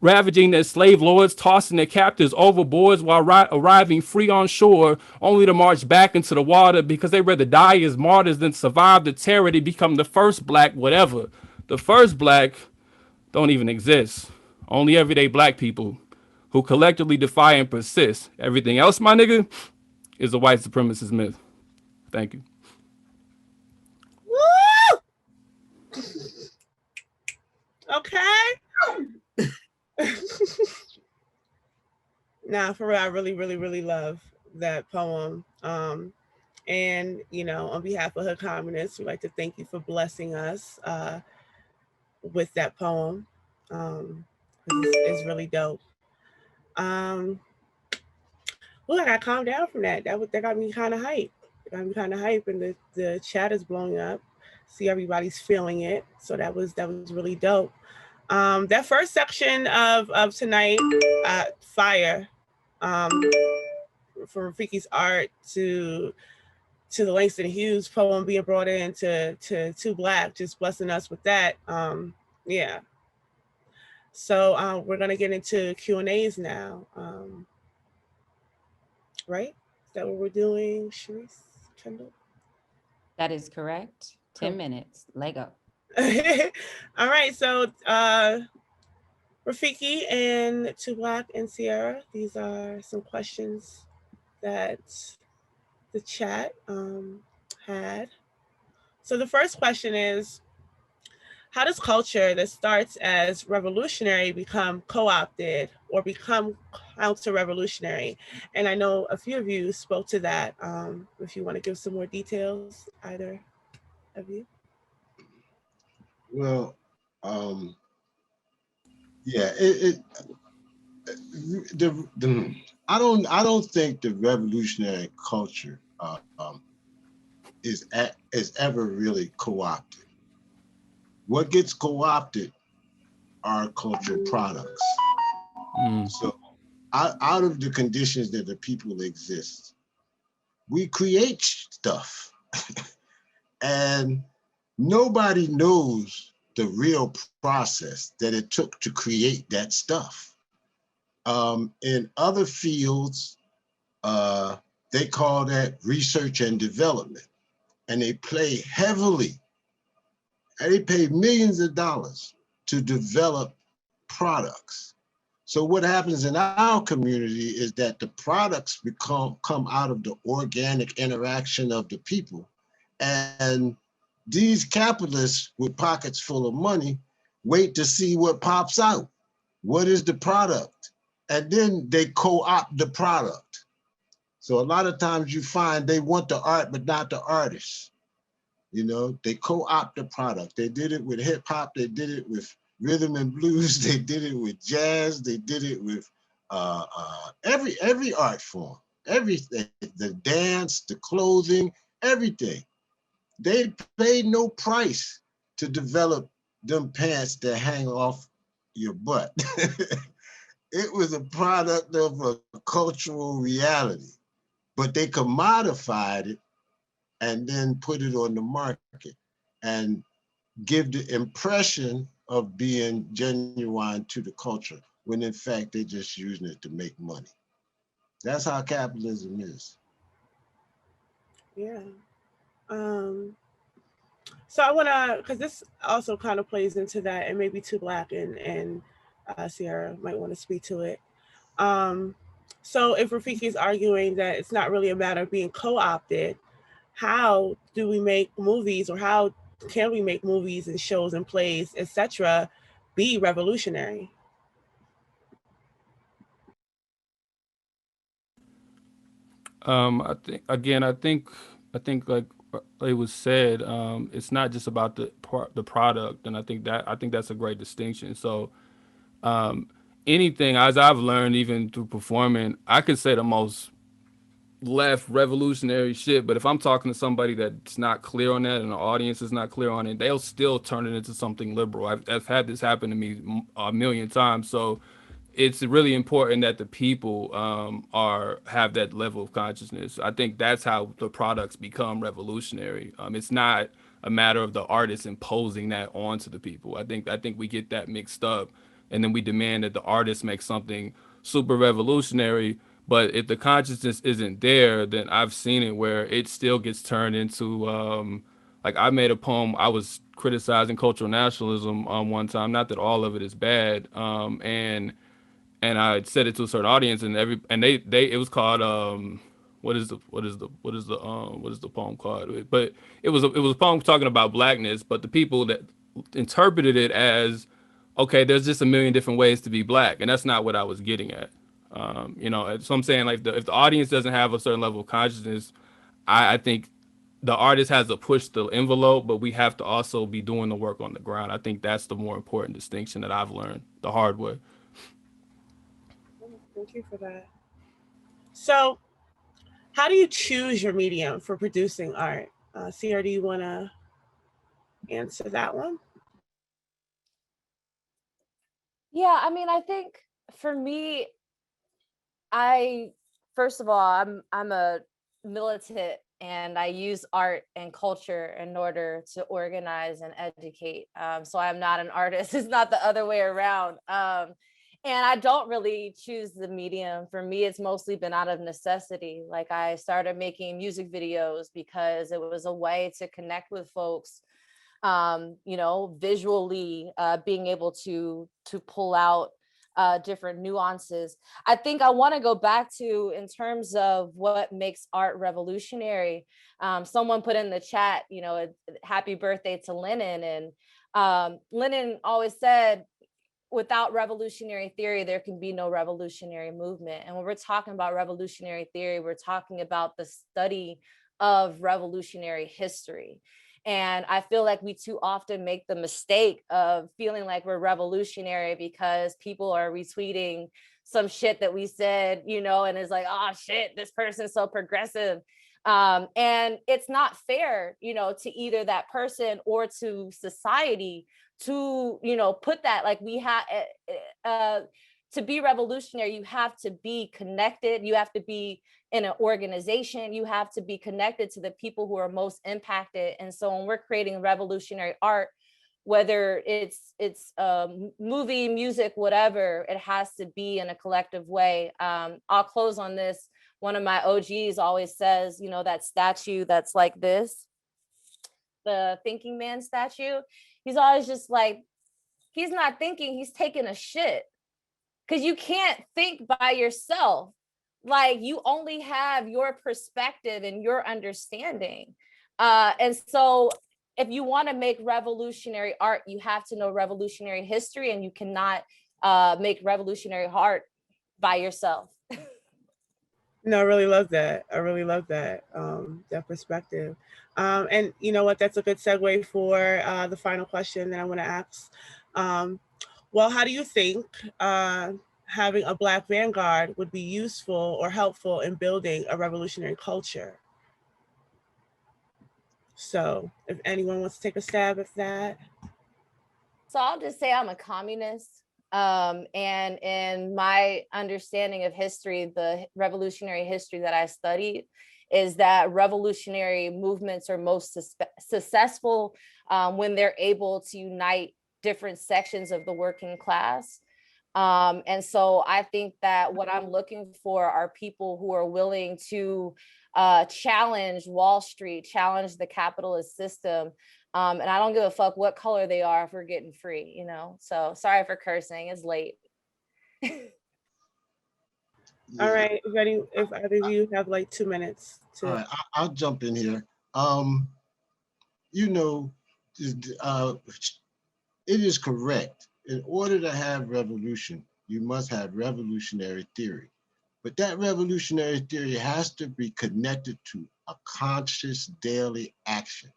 ravaging their slave lords, tossing their captives overboard while arriving free on shore, only to march back into the water because they rather die as martyrs than survive the terror to become the first Black whatever. The first Black don't even exist. Only everyday black people who collectively defy and persist. Everything else, my nigga, is a white supremacist myth. Thank you. Woo! Okay. Nah, for real, I really, really, really love that poem. And, you know, on behalf of Hood Communists, we'd like to thank you for blessing us with that poem. It's really dope. Well, I got calmed down from that. That got me kind of hype. It got me kind of hype, and the chat is blowing up. See, everybody's feeling it. So that was really dope. That first section of tonight, fire, from Rafiki's art to the Langston Hughes poem being brought in to Too Black, just blessing us with that. Yeah. So we're gonna get into Q&As now. Right? Is that what we're doing, Sharice, Kendall? That is correct. 10 Cool. minutes, Lego. All right, so Rafiki and Too Black and Ciara, these are some questions that the chat had. So the first question is, how does culture that starts as revolutionary become co-opted or become counter-revolutionary? And I know a few of you spoke to that. If you want to give some more details, either of you. Well, yeah, I don't think the revolutionary culture is ever really co-opted. What gets co-opted are cultural products. So out of the conditions that the people exist, we create stuff. And nobody knows the real process that it took to create that stuff. In other fields, they call that research and development. And they play heavily, and they pay millions of dollars to develop products. So what happens in our community is that the products come out of the organic interaction of the people. And these capitalists with pockets full of money wait to see what pops out. What is the product? And then they co-opt the product. So a lot of times you find they want the art, but not the artist. You know, they co-opt the product. They did it with hip hop. They did it with rhythm and blues. They did it with jazz. They did it with every art form, everything, the dance, the clothing, everything. They paid no price to develop them pants that hang off your butt. It was a product of a cultural reality, but they commodified it and then put it on the market and give the impression of being genuine to the culture, when in fact they're just using it to make money. That's how capitalism is. Yeah. So I wanna, because this also kind of plays into that, and maybe Too Black and Ciara might want to speak to it. So if Rafiki is arguing that it's not really a matter of being co-opted, how do we make movies, or how can we make movies and shows and plays, etc., be revolutionary? I think like it was said, it's not just about the product, and I think that's a great distinction. So anything, as I've learned even through performing, I could say the most left revolutionary shit, but if I'm talking to somebody that's not clear on that and the audience is not clear on it, they'll still turn it into something liberal. I've had this happen to me a million times. So it's really important that the people have that level of consciousness. I think that's how the products become revolutionary. It's not a matter of the artist imposing that onto the people. I think we get that mixed up, and then we demand that the artist make something super revolutionary. But if the consciousness isn't there, then I've seen it where it still gets turned into like I made a poem. I was criticizing cultural nationalism one time. Not that all of it is bad, and I said it to a certain audience, and they it was called what is the poem called? But it was a poem talking about blackness, but the people that interpreted it as, okay, there's just a million different ways to be black, and that's not what I was getting at. You know, so I'm saying, like, if the audience doesn't have a certain level of consciousness, I think the artist has to push the envelope, but we have to also be doing the work on the ground. I think that's the more important distinction that I've learned the hard way. Thank you for that. So, how do you choose your medium for producing art? Ciara, do you want to answer that one? Yeah, I mean, I think for me, first of all, I'm a militant, and I use art and culture in order to organize and educate. So I'm not an artist. It's not the other way around. And I don't really choose the medium. For me, it's mostly been out of necessity. Like, I started making music videos because it was a way to connect with folks, you know, visually, being able to pull out different nuances. I think I want to go back to, in terms of what makes art revolutionary. Someone put in the chat, you know, happy birthday to Lenin. And Lenin always said, without revolutionary theory, there can be no revolutionary movement. And when we're talking about revolutionary theory, we're talking about the study of revolutionary history. And I feel like we too often make the mistake of feeling like we're revolutionary because people are retweeting some shit that we said, you know, and it's like, oh shit, this person's so progressive. And it's not fair, you know, to either that person or to society to, you know, put that, like, we have to be revolutionary, you have to be connected, you have to be in an organization, you have to be connected to the people who are most impacted. And so when we're creating revolutionary art, whether it's movie, music, whatever, it has to be in a collective way. I'll close on this. One of my OGs always says, you know, that statue that's like this, the thinking man statue, he's always just like, he's not thinking, he's taking a shit. Because you can't think by yourself. Like, you only have your perspective and your understanding. And so if you want to make revolutionary art, you have to know revolutionary history, and you cannot make revolutionary art by yourself. No, I really love that. I really love that, that perspective. And you know what, that's a good segue for the final question that I want to ask. Well, how do you think having a Black vanguard would be useful or helpful in building a revolutionary culture? So if anyone wants to take a stab at that. So I'll just say I'm a communist. And in my understanding of history, the revolutionary history that I studied is that revolutionary movements are most successful when they're able to unite different sections of the working class. And so I think that what I'm looking for are people who are willing to challenge Wall Street, challenge the capitalist system. And I don't give a fuck what color they are if we're getting free, you know? So sorry for cursing, it's late. All right, ready? If either of you have like 2 minutes to. All right, I'll jump in here. You know, it is correct. In order to have revolution, you must have revolutionary theory. But that revolutionary theory has to be connected to a conscious daily action.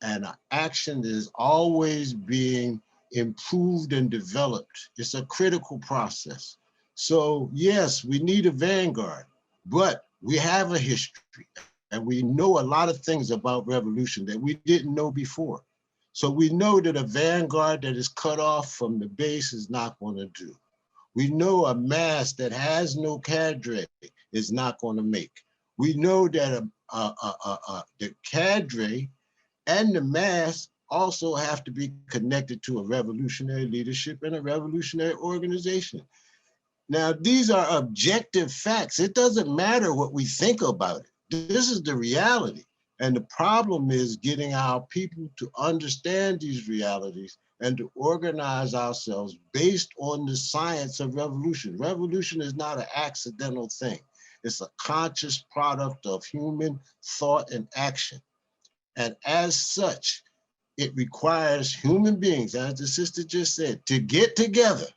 And an action is always being improved and developed. It's a critical process. So yes, we need a vanguard, but we have a history and we know a lot of things about revolution that we didn't know before. So we know that a vanguard that is cut off from the base is not going to do. We know a mass that has no cadre is not going to make. We know that the cadre and the mass also have to be connected to a revolutionary leadership and a revolutionary organization. Now, these are objective facts. It doesn't matter what we think about it. This is the reality. And the problem is getting our people to understand these realities and to organize ourselves based on the science of revolution. Revolution is not an accidental thing. It's a conscious product of human thought and action. And as such, it requires human beings, as the sister just said, to get together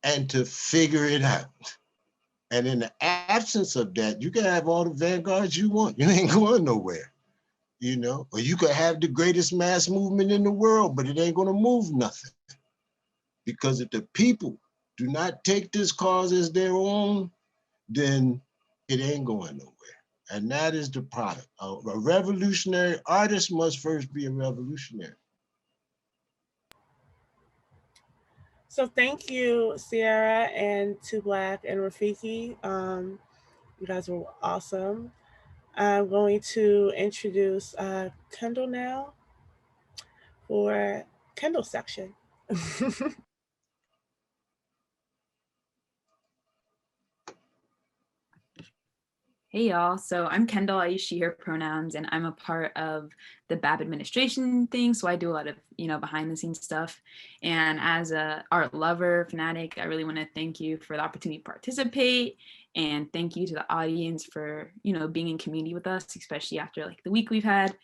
and to figure it out. And in the absence of that, you can have all the vanguards you want. You ain't going nowhere, you know? Or you could have the greatest mass movement in the world, but it ain't gonna move nothing. Because if the people do not take this cause as their own, then it ain't going nowhere. And that is the product. A revolutionary artist must first be a revolutionary. So thank you, Ciara and Two Black and Rafiki. You guys were awesome. I'm going to introduce Kendall now for Kendall's section. Hey y'all, so I'm Kendall, I use she, her pronouns, and I'm a part of the BAP administration thing, so I do a lot of, behind the scenes stuff. And as a art lover, fanatic, I really want to thank you for the opportunity to participate, and thank you to the audience for, being in community with us, especially after like the week we've had.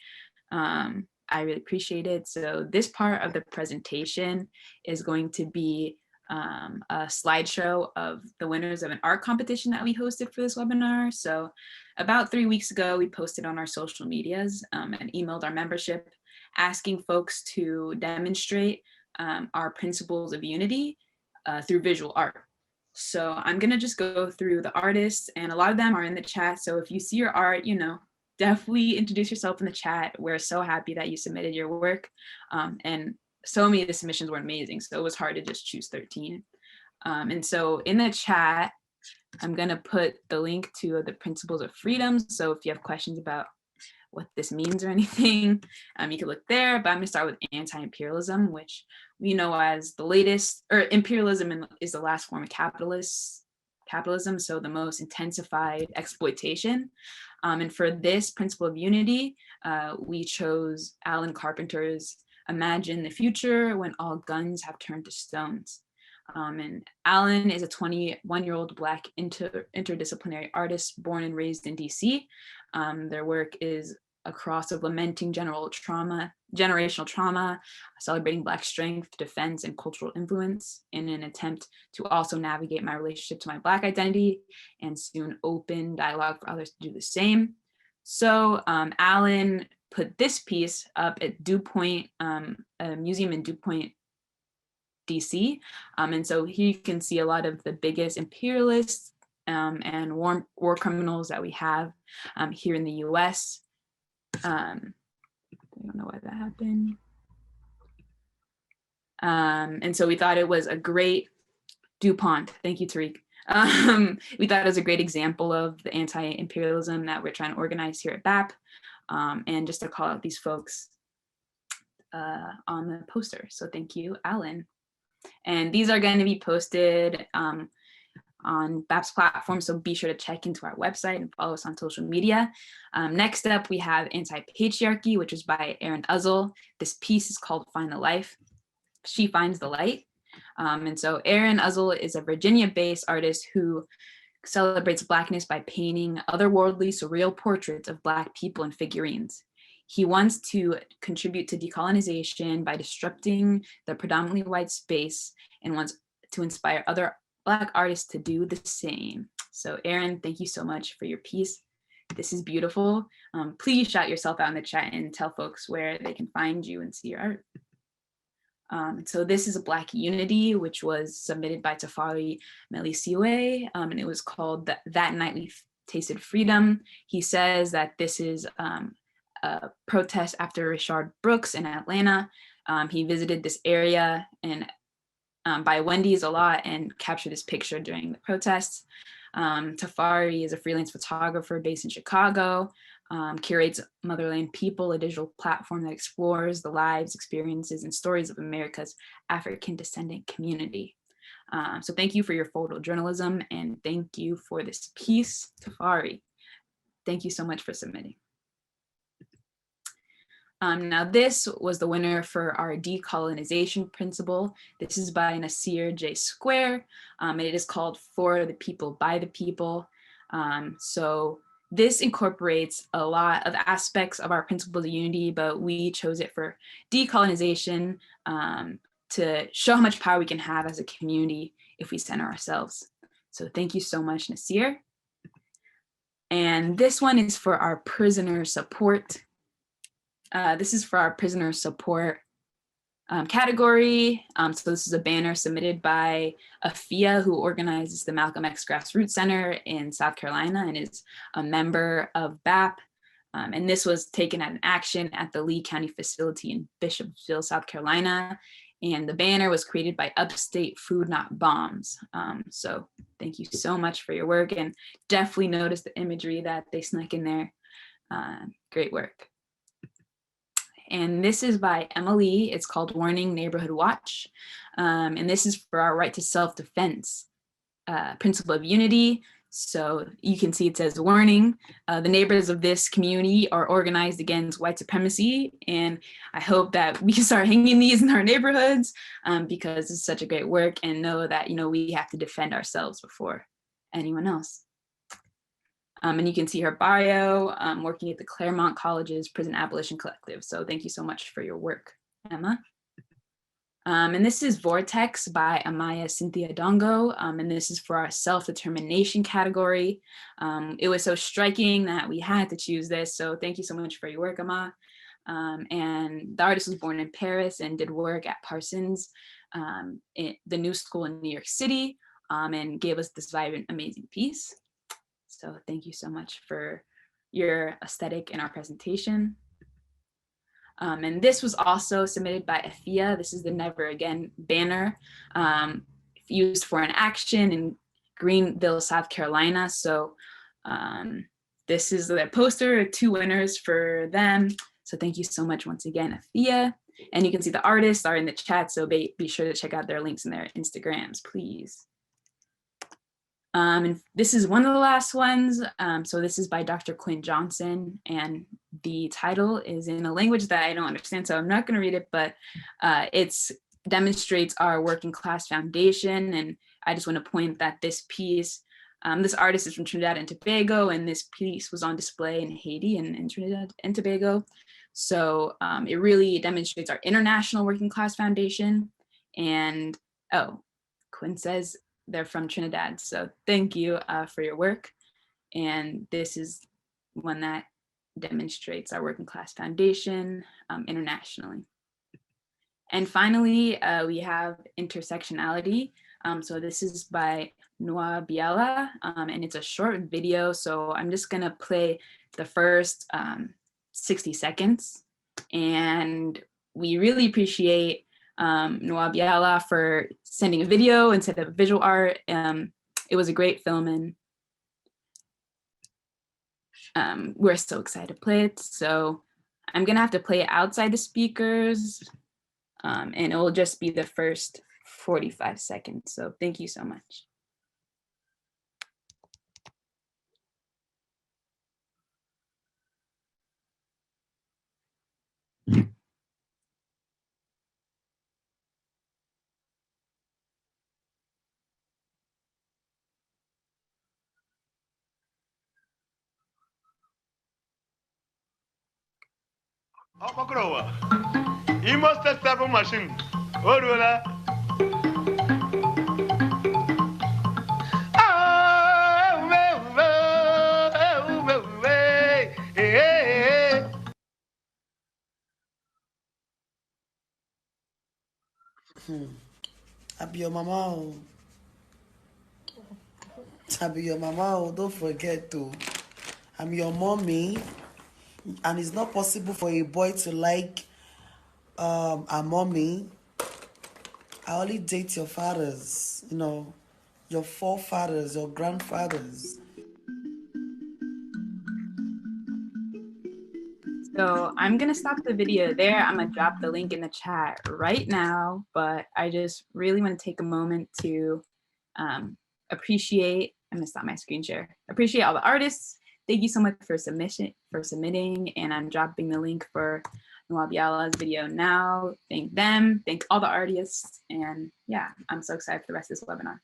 I really appreciate it. So this part of the presentation is going to be a slideshow of the winners of an art competition that we hosted for this webinar. So about 3 weeks ago, we posted on our social medias and emailed our membership asking folks to demonstrate our principles of unity through visual art. So I'm gonna just go through the artists, and a lot of them are in the chat. So if you see your art, definitely introduce yourself in the chat. We're so happy that you submitted your work. And so many of the submissions were amazing, so it was hard to just choose 13. And so in the chat, I'm gonna put the link to the principles of freedom. So if you have questions about what this means or anything, you can look there, but I'm gonna start with anti-imperialism, which we know as the latest, or imperialism is the last form of capitalism, so the most intensified exploitation. And for this principle of unity, we chose Alan Carpenter's Imagine the Future When All Guns Have Turned to Stones. And Alan is a 21-year-old Black interdisciplinary artist born and raised in DC. Their work is a cross of lamenting generational trauma, celebrating Black strength, defense, and cultural influence in an attempt to also navigate my relationship to my Black identity and soon open dialogue for others to do the same. So Alan put this piece up at DuPont, a museum in DuPont, DC. And so here you can see a lot of the biggest imperialists and war criminals that we have here in the US. I don't know why that happened. And so we thought it was a great DuPont, thank you, Tariq. We thought it was a great example of the anti-imperialism that we're trying to organize here at BAP. And just to call out these folks on the poster. So thank you, Alan. And these are going to be posted on BAP's platform, so be sure to check into our website and follow us on social media. Next up, we have Anti-Patriarchy, which is by Erin Uzzle. This piece is called Find the Life. She Finds the Light. And so Erin Uzzle is a Virginia-based artist who celebrates Blackness by painting otherworldly, surreal portraits of Black people and figurines. He wants to contribute to decolonization by disrupting the predominantly white space and wants to inspire other Black artists to do the same. So Erin, thank you so much for your piece. This is beautiful. Please shout yourself out in the chat and tell folks where they can find you and see your art. So this is a Black Unity, which was submitted by Tafari Melisiwe, and it was called That Night We Tasted Freedom. He says that this is a protest after Rayshard Brooks in Atlanta. He visited this area and by Wendy's a lot and captured this picture during the protests. Tafari is a freelance photographer based in Chicago, curates Motherland People, a digital platform that explores the lives, experiences, and stories of America's African descendant community. So thank you for your photojournalism and thank you for this piece, Tafari. thank you so much for submitting. Now this was the winner for our Decolonization Principle. This is by Nasir J. Square, and it is called For the People, by the People. So this incorporates a lot of aspects of our principles of unity, but we chose it for decolonization to show how much power we can have as a community if we center ourselves. So thank you so much, Nasir. And this one is for our prisoner support. This is for our prisoner support category. So this is a banner submitted by Afia, who organizes the Malcolm X Grassroots Center in South Carolina and is a member of BAP. And this was taken at an action at the Lee County facility in Bishopsville, South Carolina. And the banner was created by Upstate Food Not Bombs. So thank you so much for your work, and definitely notice the imagery that they snuck in there. Great work. And this is by Emily. It's called Warning Neighborhood Watch. And this is for our right to self-defense principle of unity. So you can see it says warning, the neighbors of this community are organized against white supremacy. And I hope that we can start hanging these in our neighborhoods because it's such a great work, and know that, we have to defend ourselves before anyone else. And you can see her bio, working at the Claremont College's Prison Abolition Collective. So thank you so much for your work, Emma. And this is Vortex by Amaya Cynthia Dongo. And this is for our self-determination category. It was so striking that we had to choose this. So thank you so much for your work, Amma. And the artist was born in Paris and did work at Parsons, in the New School in New York City, and gave us this vibrant, amazing piece. So thank you so much for your aesthetic in our presentation. And this was also submitted by Afia. This is the Never Again banner, used for an action in Greenville, South Carolina. So this is the poster, 2 winners for them. So thank you so much once again, Afia. And you can see the artists are in the chat, so be sure to check out their links in their Instagrams, please. And this is one of the last ones. So this is by Dr. Quinn Johnson, and the title is in a language that I don't understand, so I'm not going to read it, but it demonstrates our working class foundation. And I just want to point that this piece, this artist is from Trinidad and Tobago, and this piece was on display in Haiti and Trinidad and Tobago. So it really demonstrates our international working class foundation. And oh, Quinn says they're from Trinidad. So thank you for your work. And this is one that demonstrates our working class foundation internationally. And finally, we have intersectionality. So this is by Noah Biala, and it's a short video. So I'm just gonna play the first 60 seconds. And we really appreciate Noah Biala for sending a video instead of visual art. It was a great film, and we're so excited to play it. So I'm gonna have to play it outside the speakers, and it will just be the first 45 seconds. So thank you so much. He must have several machines. I be your mama. I be your mama. Don't forget to. I'm your mommy. And it's not possible for a boy to like a mommy. I only date your fathers, your forefathers, your grandfathers. So I'm gonna stop the video there. I'm gonna drop the link in the chat right now, but I just really want to take a moment to appreciate, I'm gonna stop my screen share, appreciate all the artists thank you so much for submitting, and I'm dropping the link for Nwabiala's video now. Thank them, thank all the artists, and yeah, I'm so excited for the rest of this webinar.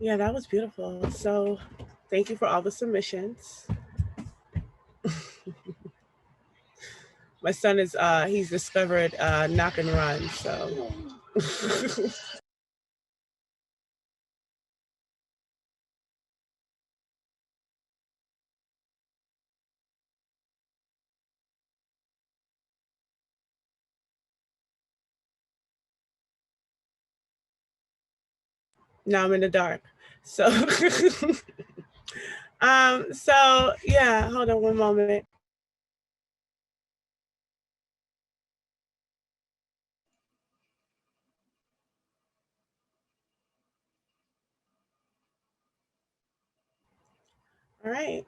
Yeah, that was beautiful. So thank you for all the submissions. My son is, he's discovered knock and run, so. Now I'm in the dark. So, so yeah, hold on one moment. All right.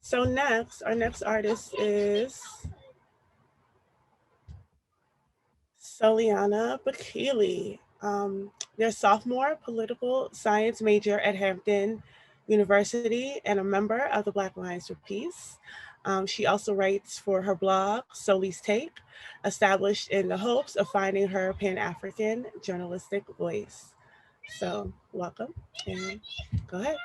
So next, our next artist is Solianna Bakili. They're a sophomore political science major at Hampton University and a member of the Black Alliance for Peace. She also writes for her blog, Soli's Take, established in the hopes of finding her Pan-African journalistic voice. So welcome, and go ahead.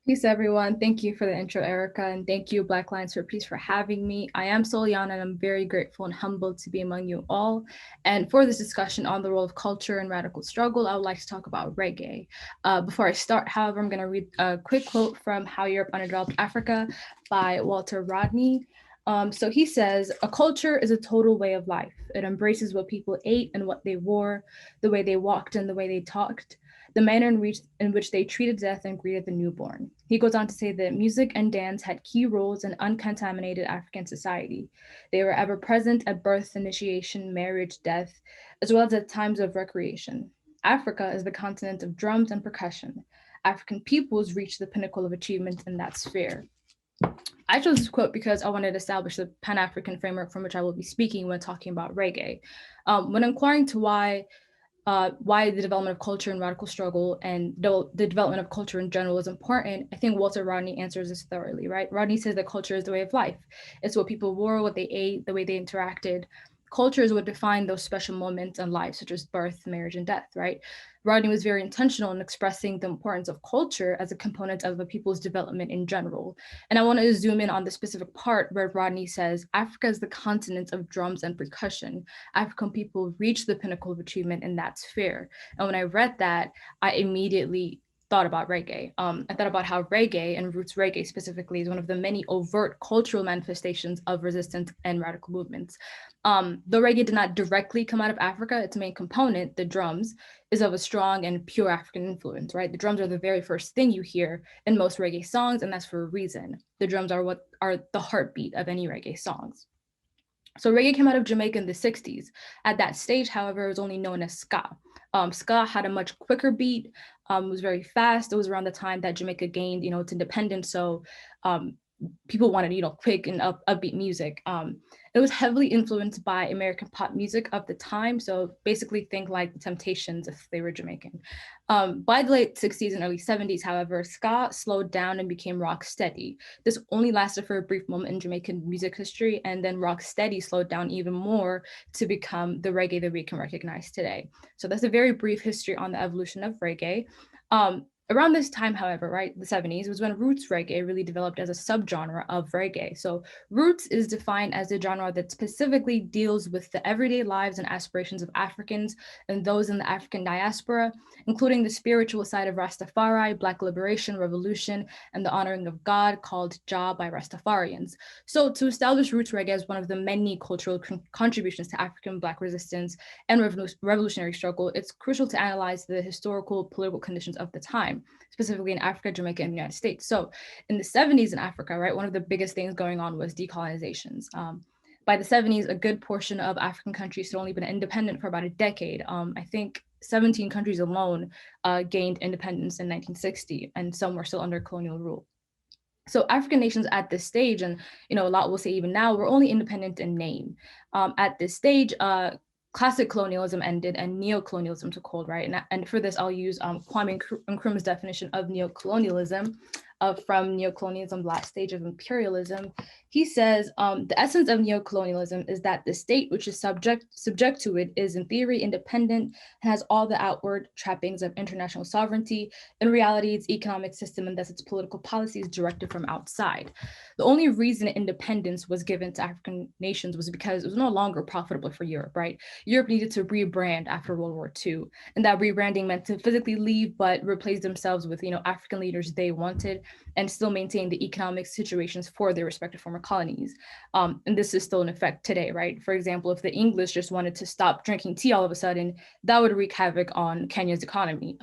Peace, everyone. Thank you for the intro, Erica, and thank you, Black Alliance for Peace, for having me. I am Solyana, and I'm very grateful and humbled to be among you all. And for this discussion on the role of culture and radical struggle, I would like to talk about reggae. Before I start, however, I'm going to read a quick quote from How Europe Underdeveloped Africa by Walter Rodney. So he says, "A culture is a total way of life. It embraces what people ate and what they wore, the way they walked and the way they talked, the manner in which they treated death and greeted the newborn." He goes on to say that music and dance had key roles in uncontaminated African society. They were ever present at birth, initiation, marriage, death, as well as at times of recreation. Africa is the continent of drums and percussion. African peoples reached the pinnacle of achievement in that sphere. I chose this quote because I wanted to establish the Pan-African framework from which I will be speaking when talking about reggae. When inquiring to why the development of culture and radical struggle and the development of culture in general is important, I think Walter Rodney answers this thoroughly, right? Rodney says that culture is the way of life. It's what people wore, what they ate, the way they interacted. Culture is what defined those special moments in life, such as birth, marriage, and death, right? Rodney was very intentional in expressing the importance of culture as a component of a people's development in general. And I want to zoom in on the specific part where Rodney says, Africa is the continent of drums and percussion. African people reach the pinnacle of achievement in that sphere. And when I read that, I immediately thought about reggae. I thought about how reggae, and roots reggae specifically, is one of the many overt cultural manifestations of resistance and radical movements. Though reggae did not directly come out of Africa, its main component, the drums, is of a strong and pure African influence, right? The drums are the very first thing you hear in most reggae songs, and that's for a reason. The drums are what are the heartbeat of any reggae songs. So reggae came out of Jamaica in the 60s. At that stage, however, it was only known as ska. Ska had a much quicker beat, was very fast. It was around the time that Jamaica gained, its independence. So people wanted, quick and upbeat music. It was heavily influenced by American pop music of the time. So basically think like the Temptations if they were Jamaican. By the late 60s and early 70s, however, ska slowed down and became rock steady. This only lasted for a brief moment in Jamaican music history, and then rock steady slowed down even more to become the reggae that we can recognize today. So that's a very brief history on the evolution of reggae. Around this time, however, right, the 70s was when roots reggae really developed as a subgenre of reggae. So roots is defined as a genre that specifically deals with the everyday lives and aspirations of Africans and those in the African diaspora, including the spiritual side of Rastafari, Black liberation, revolution, and the honoring of God called Jah by Rastafarians. So to establish roots reggae as one of the many cultural contributions to African Black resistance and revolutionary struggle, it's crucial to analyze the historical political conditions of the time, specifically in Africa, Jamaica, and the United States. So in the 70s in Africa, right, one of the biggest things going on was decolonizations. By the 70s, a good portion of African countries had only been independent for about a decade. I think 17 countries alone gained independence in 1960, and some were still under colonial rule. So African nations at this stage, and a lot will say even now, were only independent in name. At this stage, classic colonialism ended and neocolonialism took hold, right? And for this, I'll use Kwame Nkrumah's definition of neocolonialism from Neocolonialism, Last Stage of Imperialism. He says, the essence of neocolonialism is that the state which is subject to it is in theory independent and has all the outward trappings of international sovereignty. In reality, its economic system and thus its political policies directed from outside. The only reason independence was given to African nations was because it was no longer profitable for Europe, right? Europe needed to rebrand after World War II. And that rebranding meant to physically leave, but replace themselves with, African leaders they wanted and still maintain the economic situations for their respective former colonies. And this is still in effect today, right? For example, if the English just wanted to stop drinking tea all of a sudden, that would wreak havoc on Kenya's economy.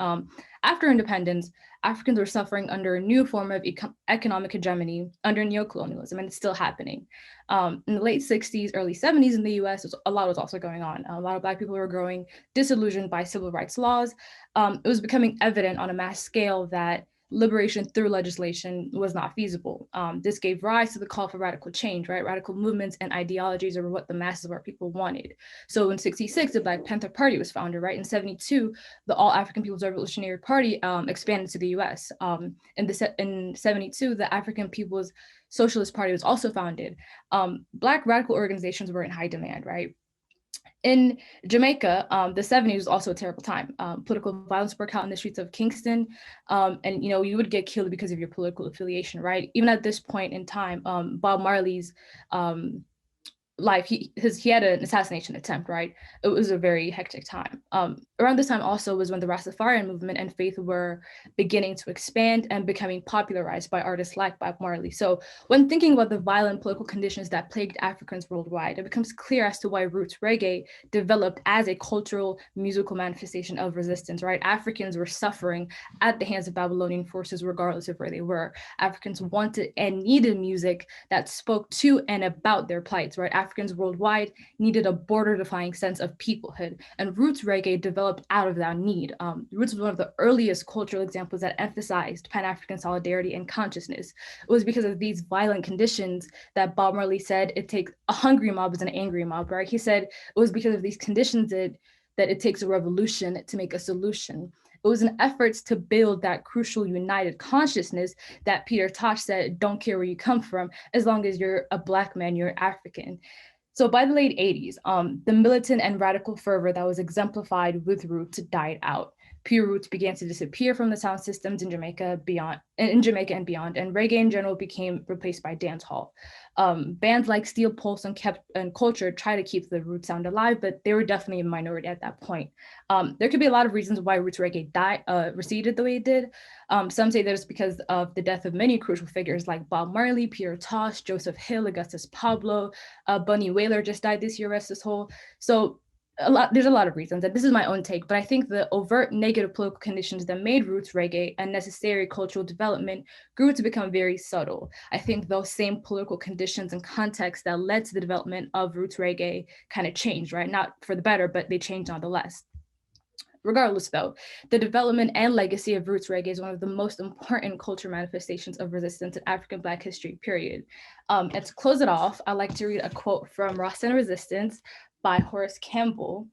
After independence, Africans were suffering under a new form of economic hegemony under neocolonialism, and it's still happening. In the late 60s, early 70s in the US, a lot was also going on. A lot of Black people were growing disillusioned by civil rights laws. It was becoming evident on a mass scale that liberation through legislation was not feasible. This gave rise to the call for radical change, right? Radical movements and ideologies are what the masses of our people wanted. So in 66, the Black Panther Party was founded, right? In 72, the All African People's Revolutionary Party expanded to the US. In 72, the African People's Socialist Party was also founded. Black radical organizations were in high demand, right? In Jamaica, the 70s was also a terrible time. Political violence broke out in the streets of Kingston, and you would get killed because of your political affiliation, right? Even at this point in time, Bob Marley's life, he had an assassination attempt, right? It was a very hectic time. Around this time also was when the Rastafarian movement and faith were beginning to expand and becoming popularized by artists like Bob Marley. So when thinking about the violent political conditions that plagued Africans worldwide, it becomes clear as to why roots reggae developed as a cultural musical manifestation of resistance, right? Africans were suffering at the hands of Babylonian forces, regardless of where they were. Africans wanted and needed music that spoke to and about their plights, right? Africans worldwide needed a border-defying sense of peoplehood, and roots reggae developed out of that need. Roots was one of the earliest cultural examples that emphasized Pan-African solidarity and consciousness. It was because of these violent conditions that Bob Marley said it takes a hungry mob is an angry mob, right? He said it was because of these conditions that it takes a revolution to make a solution. It was an effort to build that crucial united consciousness that Peter Tosh said, don't care where you come from, as long as you're a Black man, you're African. So by the late 80s, the militant and radical fervor that was exemplified with roots died out. Pure roots began to disappear from the sound systems in Jamaica and beyond, and reggae in general became replaced by dancehall. Bands like Steel Pulse and Culture tried to keep the roots sound alive, but they were definitely a minority at that point. There could be a lot of reasons why roots reggae receded the way it did. Some say that it's because of the death of many crucial figures like Bob Marley, Peter Tosh, Joseph Hill, Augustus Pablo, Bunny Wailer just died this year, rest his soul. So there's a lot of reasons, and this is my own take, but I think the overt negative political conditions that made roots reggae a necessary cultural development grew to become very subtle. I think those same political conditions and contexts that led to the development of roots reggae kind of changed, right? Not for the better, but they changed nonetheless. Regardless though, the development and legacy of roots reggae is one of the most important cultural manifestations of resistance in African Black history, period. And to close it off, I'd like to read a quote from Ross and Resistance by Horace Campbell.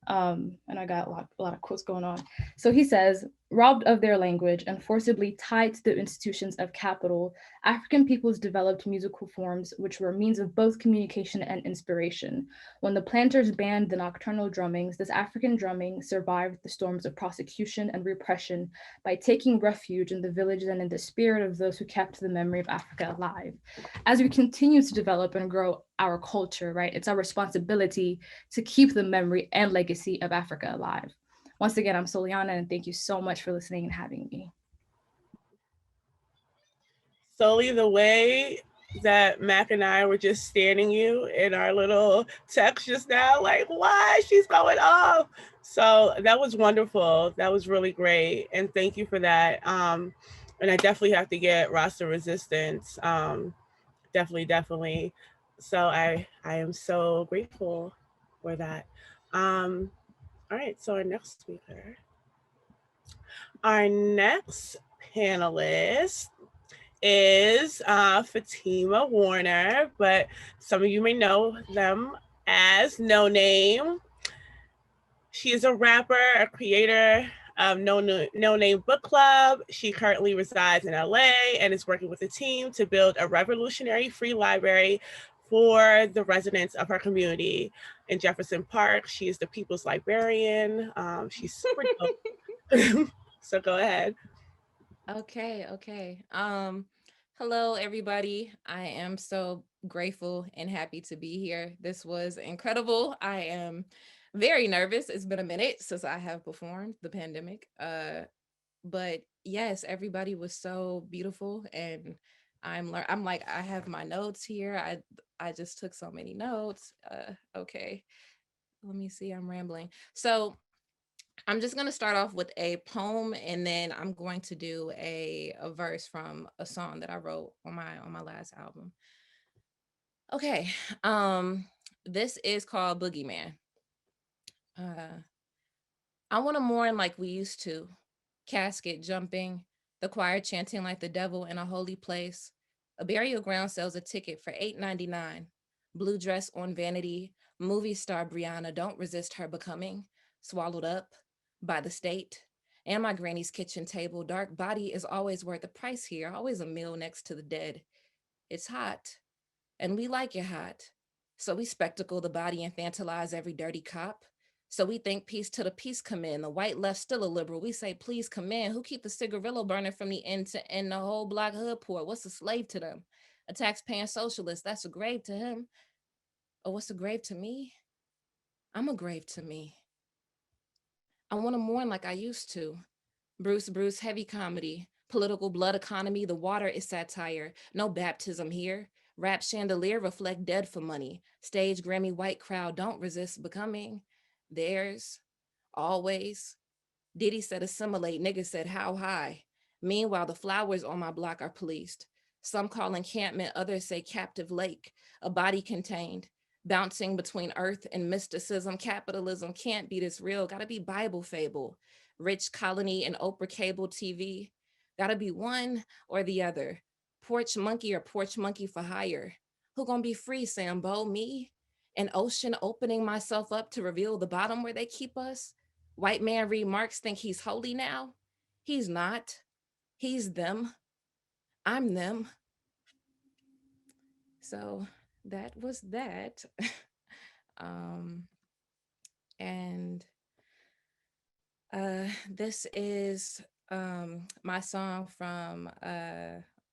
And I got a lot of quotes going on. So he says, robbed of their language and forcibly tied to the institutions of capital, African peoples developed musical forms which were means of both communication and inspiration. When the planters banned the nocturnal drummings, this African drumming survived the storms of prosecution and repression by taking refuge in the villages and in the spirit of those who kept the memory of Africa alive. As we continue to develop and grow our culture, right, it's our responsibility to keep the memory and legacy of Africa alive. Once again, I'm Soliana, and thank you so much for listening and having me. Soli, the way that Mac and I were just standing you in our little text just now, like, why? She's going off. So that was wonderful. That was really great. And thank you for that. And I definitely have to get Roster Resistance. Definitely. So I am so grateful for that. All right, so our next speaker. Our next panelist is Fatima Warner, but some of you may know them as Noname. She is a rapper, a creator of Noname Book Club. She currently resides in LA and is working with a team to build a revolutionary free library for the residents of her community in Jefferson Park. She is the people's librarian. She's super dope. So go ahead. Okay. Hello, everybody. I am so grateful and happy to be here. This was incredible. I am very nervous. It's been a minute since I have performed the pandemic. But yes, everybody was so beautiful, and I'm like, I have my notes here. I just took so many notes. Okay. Let me see. I'm rambling. So I'm just going to start off with a poem, and then I'm going to do a verse from a song that I wrote on my last album. Okay. This is called Boogeyman. I want to mourn like we used to, casket jumping, the choir chanting like the devil in a holy place. A burial ground sells a ticket for $8.99. Blue dress on vanity, movie star Brianna, don't resist her becoming, swallowed up by the state. And my granny's kitchen table, dark body is always worth the price here, always a meal next to the dead. It's hot, and we like it hot. So we spectacle the body, infantilize every dirty cop. So we think peace till the peace come in. The white left still a liberal. We say, please come in. Who keep the cigarillo burning from the end to end? The whole block hood poor. What's a slave to them? A tax-paying socialist, that's a grave to him. Or what's a grave to me? I'm a grave to me. I want to mourn like I used to. Bruce, heavy comedy. Political blood economy, the water is satire. No baptism here. Rap chandelier reflect dead for money. Stage Grammy white crowd don't resist becoming theirs. Always. Diddy said assimilate, niggas said how high. Meanwhile, the flowers on my block are policed. Some call encampment, others say captive lake, a body contained, bouncing between earth and mysticism. Capitalism can't be this real, gotta be Bible fable. Rich colony and Oprah cable TV, gotta be one or the other. Porch monkey or porch monkey for hire. Who gonna be free, Sambo, me? An ocean opening myself up to reveal the bottom where they keep us? White man read Marx, think he's holy now? He's not. He's them. I'm them. So that was that. And this is my song from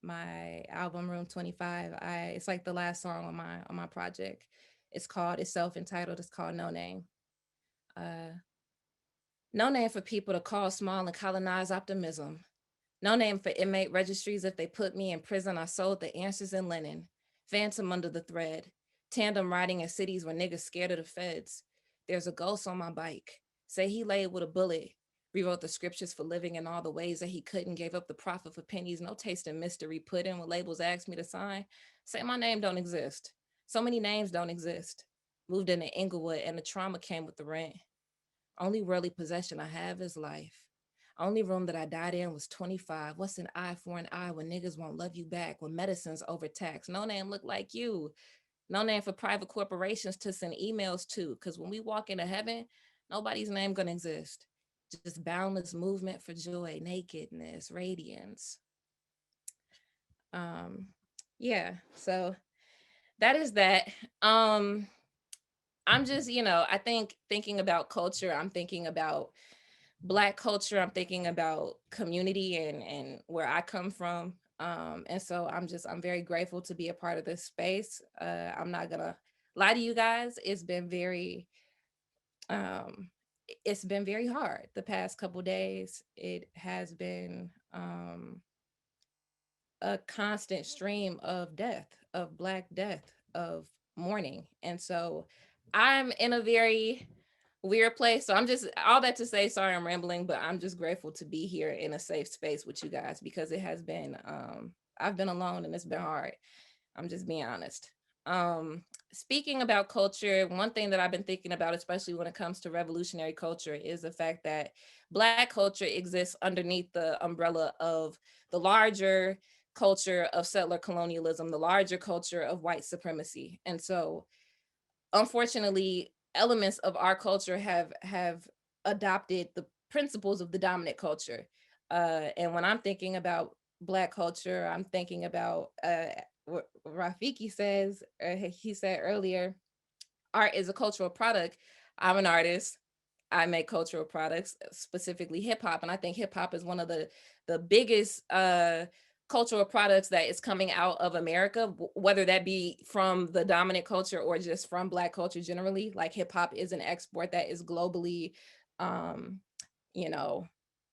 my album Room 25. It's like the last song on my project. It's self-entitled. It's called No Name. No name for people to call small and colonize optimism. No name for inmate registries. If they put me in prison, I sold the answers in linen. Phantom under the thread. Tandem riding in cities where niggas scared of the feds. There's a ghost on my bike. Say he laid with a bullet. Rewrote the scriptures for living in all the ways that he couldn't. Gave up the profit for pennies. No taste in mystery. Put in what labels asked me to sign. Say my name don't exist. So many names don't exist. Moved into Inglewood and the trauma came with the rent. Only worldly possession I have is life. Only room that I died in was 25. What's an eye for an eye when niggas won't love you back, when medicine's overtaxed? No name look like you. No name for private corporations to send emails to, because when we walk into heaven, nobody's name gonna exist. Just boundless movement for joy, nakedness, radiance. Yeah, so that is that. I'm just, I think thinking about culture, I'm thinking about Black culture, I'm thinking about community and where I come from. And so I'm very grateful to be a part of this space. I'm not gonna lie to you guys, it's been very hard the past couple days. It has been a constant stream of death, of Black death, of mourning. And so I'm in a very weird place. So I'm just, all that to say, sorry I'm rambling, but I'm just grateful to be here in a safe space with you guys, because it has been, I've been alone and it's been hard. I'm just being honest. Speaking about culture, one thing that I've been thinking about, especially when it comes to revolutionary culture, is the fact that Black culture exists underneath the umbrella of the larger culture of settler colonialism, the larger culture of white supremacy. And so unfortunately, elements of our culture have adopted the principles of the dominant culture. And when I'm thinking about Black culture, I'm thinking about what Rafiki says, he said earlier, art is a cultural product. I'm an artist. I make cultural products, specifically hip hop. And I think hip hop is one of the biggest cultural products that is coming out of America, whether that be from the dominant culture or just from Black culture generally. Like hip hop is an export that is globally, you know,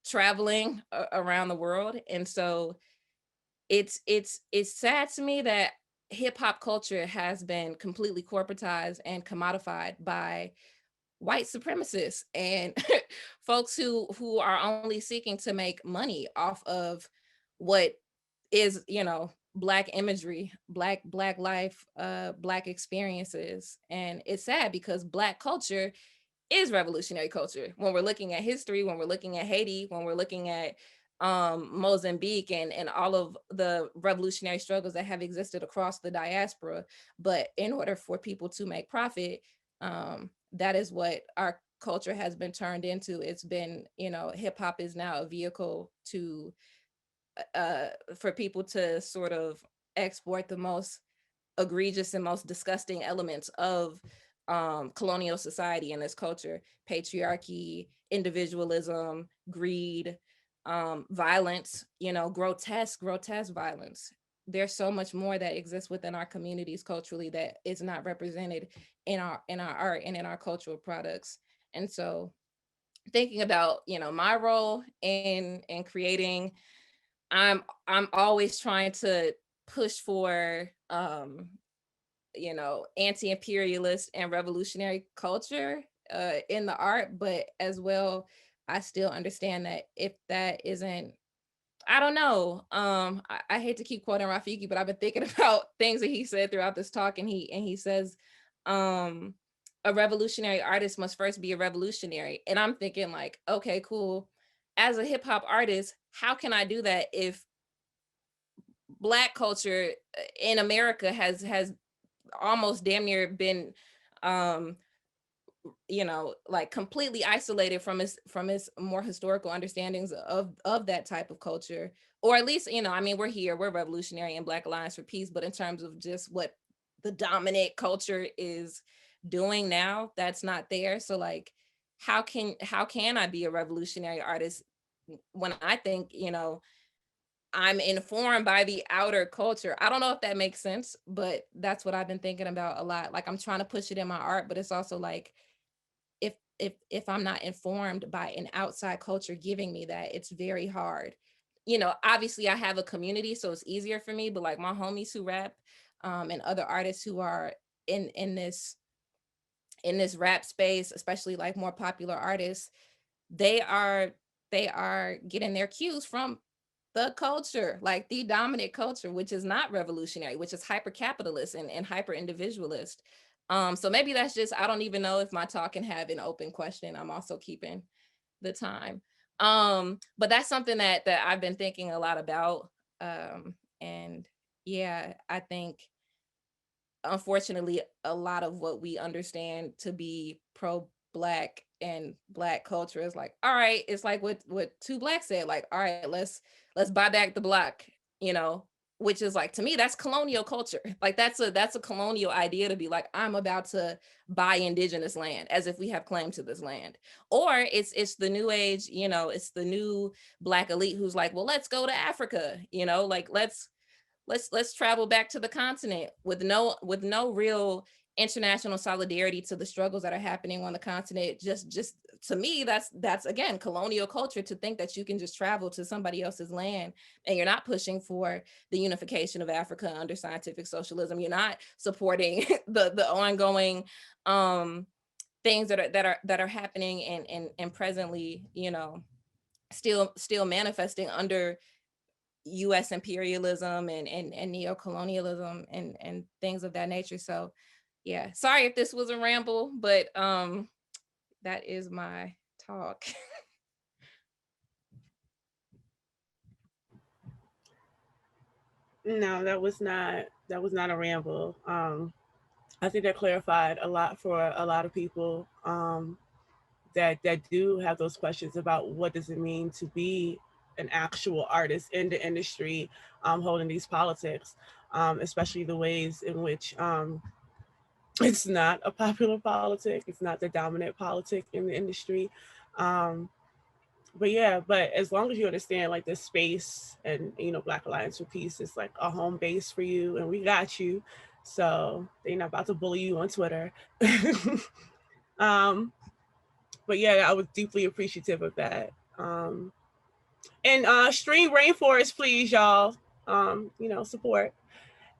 traveling around the world. And so it's sad to me that hip hop culture has been completely corporatized and commodified by white supremacists and folks who are only seeking to make money off of what is, you know, Black imagery, black life, Black experiences. And it's sad because Black culture is revolutionary culture. When we're looking at history, when we're looking at Haiti, when we're looking at Mozambique and all of the revolutionary struggles that have existed across the diaspora. But in order for people to make profit, that is what our culture has been turned into. It's been, you know, hip hop is now a vehicle to for people to sort of export the most egregious and most disgusting elements of colonial society and its culture: patriarchy, individualism, greed, violence, you know, grotesque violence. There's so much more that exists within our communities culturally that is not represented in our art and in our cultural products. And so thinking about, you know, my role in creating, I'm always trying to push for you know, anti-imperialist and revolutionary culture in the art, but as well, I still understand that if that isn't, I don't know. I hate to keep quoting Rafiki, but I've been thinking about things that he said throughout this talk, and he says, a revolutionary artist must first be a revolutionary. And I'm thinking like, okay, cool. As a hip hop artist, how can I do that if Black culture in America has almost damn near been you know, like completely isolated from its more historical understandings of that type of culture? Or at least, you know, I mean, we're revolutionary in Black Alliance for Peace, but in terms of just what the dominant culture is doing now, that's not there. So like, how can I be a revolutionary artist when I think, you know, I'm informed by the outer culture? I don't know if that makes sense, but that's what I've been thinking about a lot. Like I'm trying to push it in my art, but it's also like, if I'm not informed by an outside culture giving me that, it's very hard. You know, obviously I have a community, so it's easier for me, but like my homies who rap and other artists who are in this rap space, especially like more popular artists, they are getting their cues from the culture, like the dominant culture, which is not revolutionary, which is hyper capitalist and hyper individualist. So maybe that's just, I don't even know if my talk can have an open question. I'm also keeping the time. But that's something that I've been thinking a lot about. And yeah, I think unfortunately a lot of what we understand to be pro-Black and Black culture is like, all right, it's like what Two Black said, like, all right, let's buy back the block, you know, which is like, to me, that's colonial culture. Like that's a colonial idea, to be like, I'm about to buy indigenous land as if we have claim to this land. Or it's the new age, you know, it's the new Black elite who's like, well, let's go to Africa, you know, like let's travel back to the continent with no real international solidarity to the struggles that are happening on the continent. Just to me, that's again colonial culture, to think that you can just travel to somebody else's land and you're not pushing for the unification of Africa under scientific socialism. You're not supporting the ongoing things that are happening and presently, you know, still manifesting under US imperialism and neocolonialism and things of that nature. So yeah, sorry if this was a ramble, but that is my talk. No, that was not a ramble. I think that clarified a lot for a lot of people that do have those questions about what does it mean to be an actual artist in the industry holding these politics, especially the ways in which it's not a popular politic, it's not the dominant politic in the industry. But yeah, but as long as you understand like the space and, you know, Black Alliance for Peace is like a home base for you and we got you. So they're not about to bully you on Twitter. But yeah, I was deeply appreciative of that. And stream Rainforest, please, y'all. You know, support.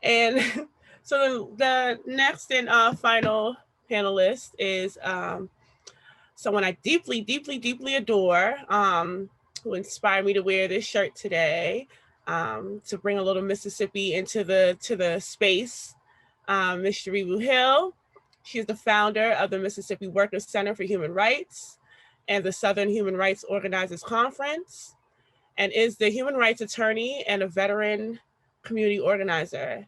And so the next and final panelist is someone I deeply, deeply, deeply adore, who inspired me to wear this shirt today, to bring a little Mississippi into the space. Ms. Jaribu Hill. She is the founder of the Mississippi Workers Center for Human Rights and the Southern Human Rights Organizers Conference, and is the human rights attorney and a veteran community organizer.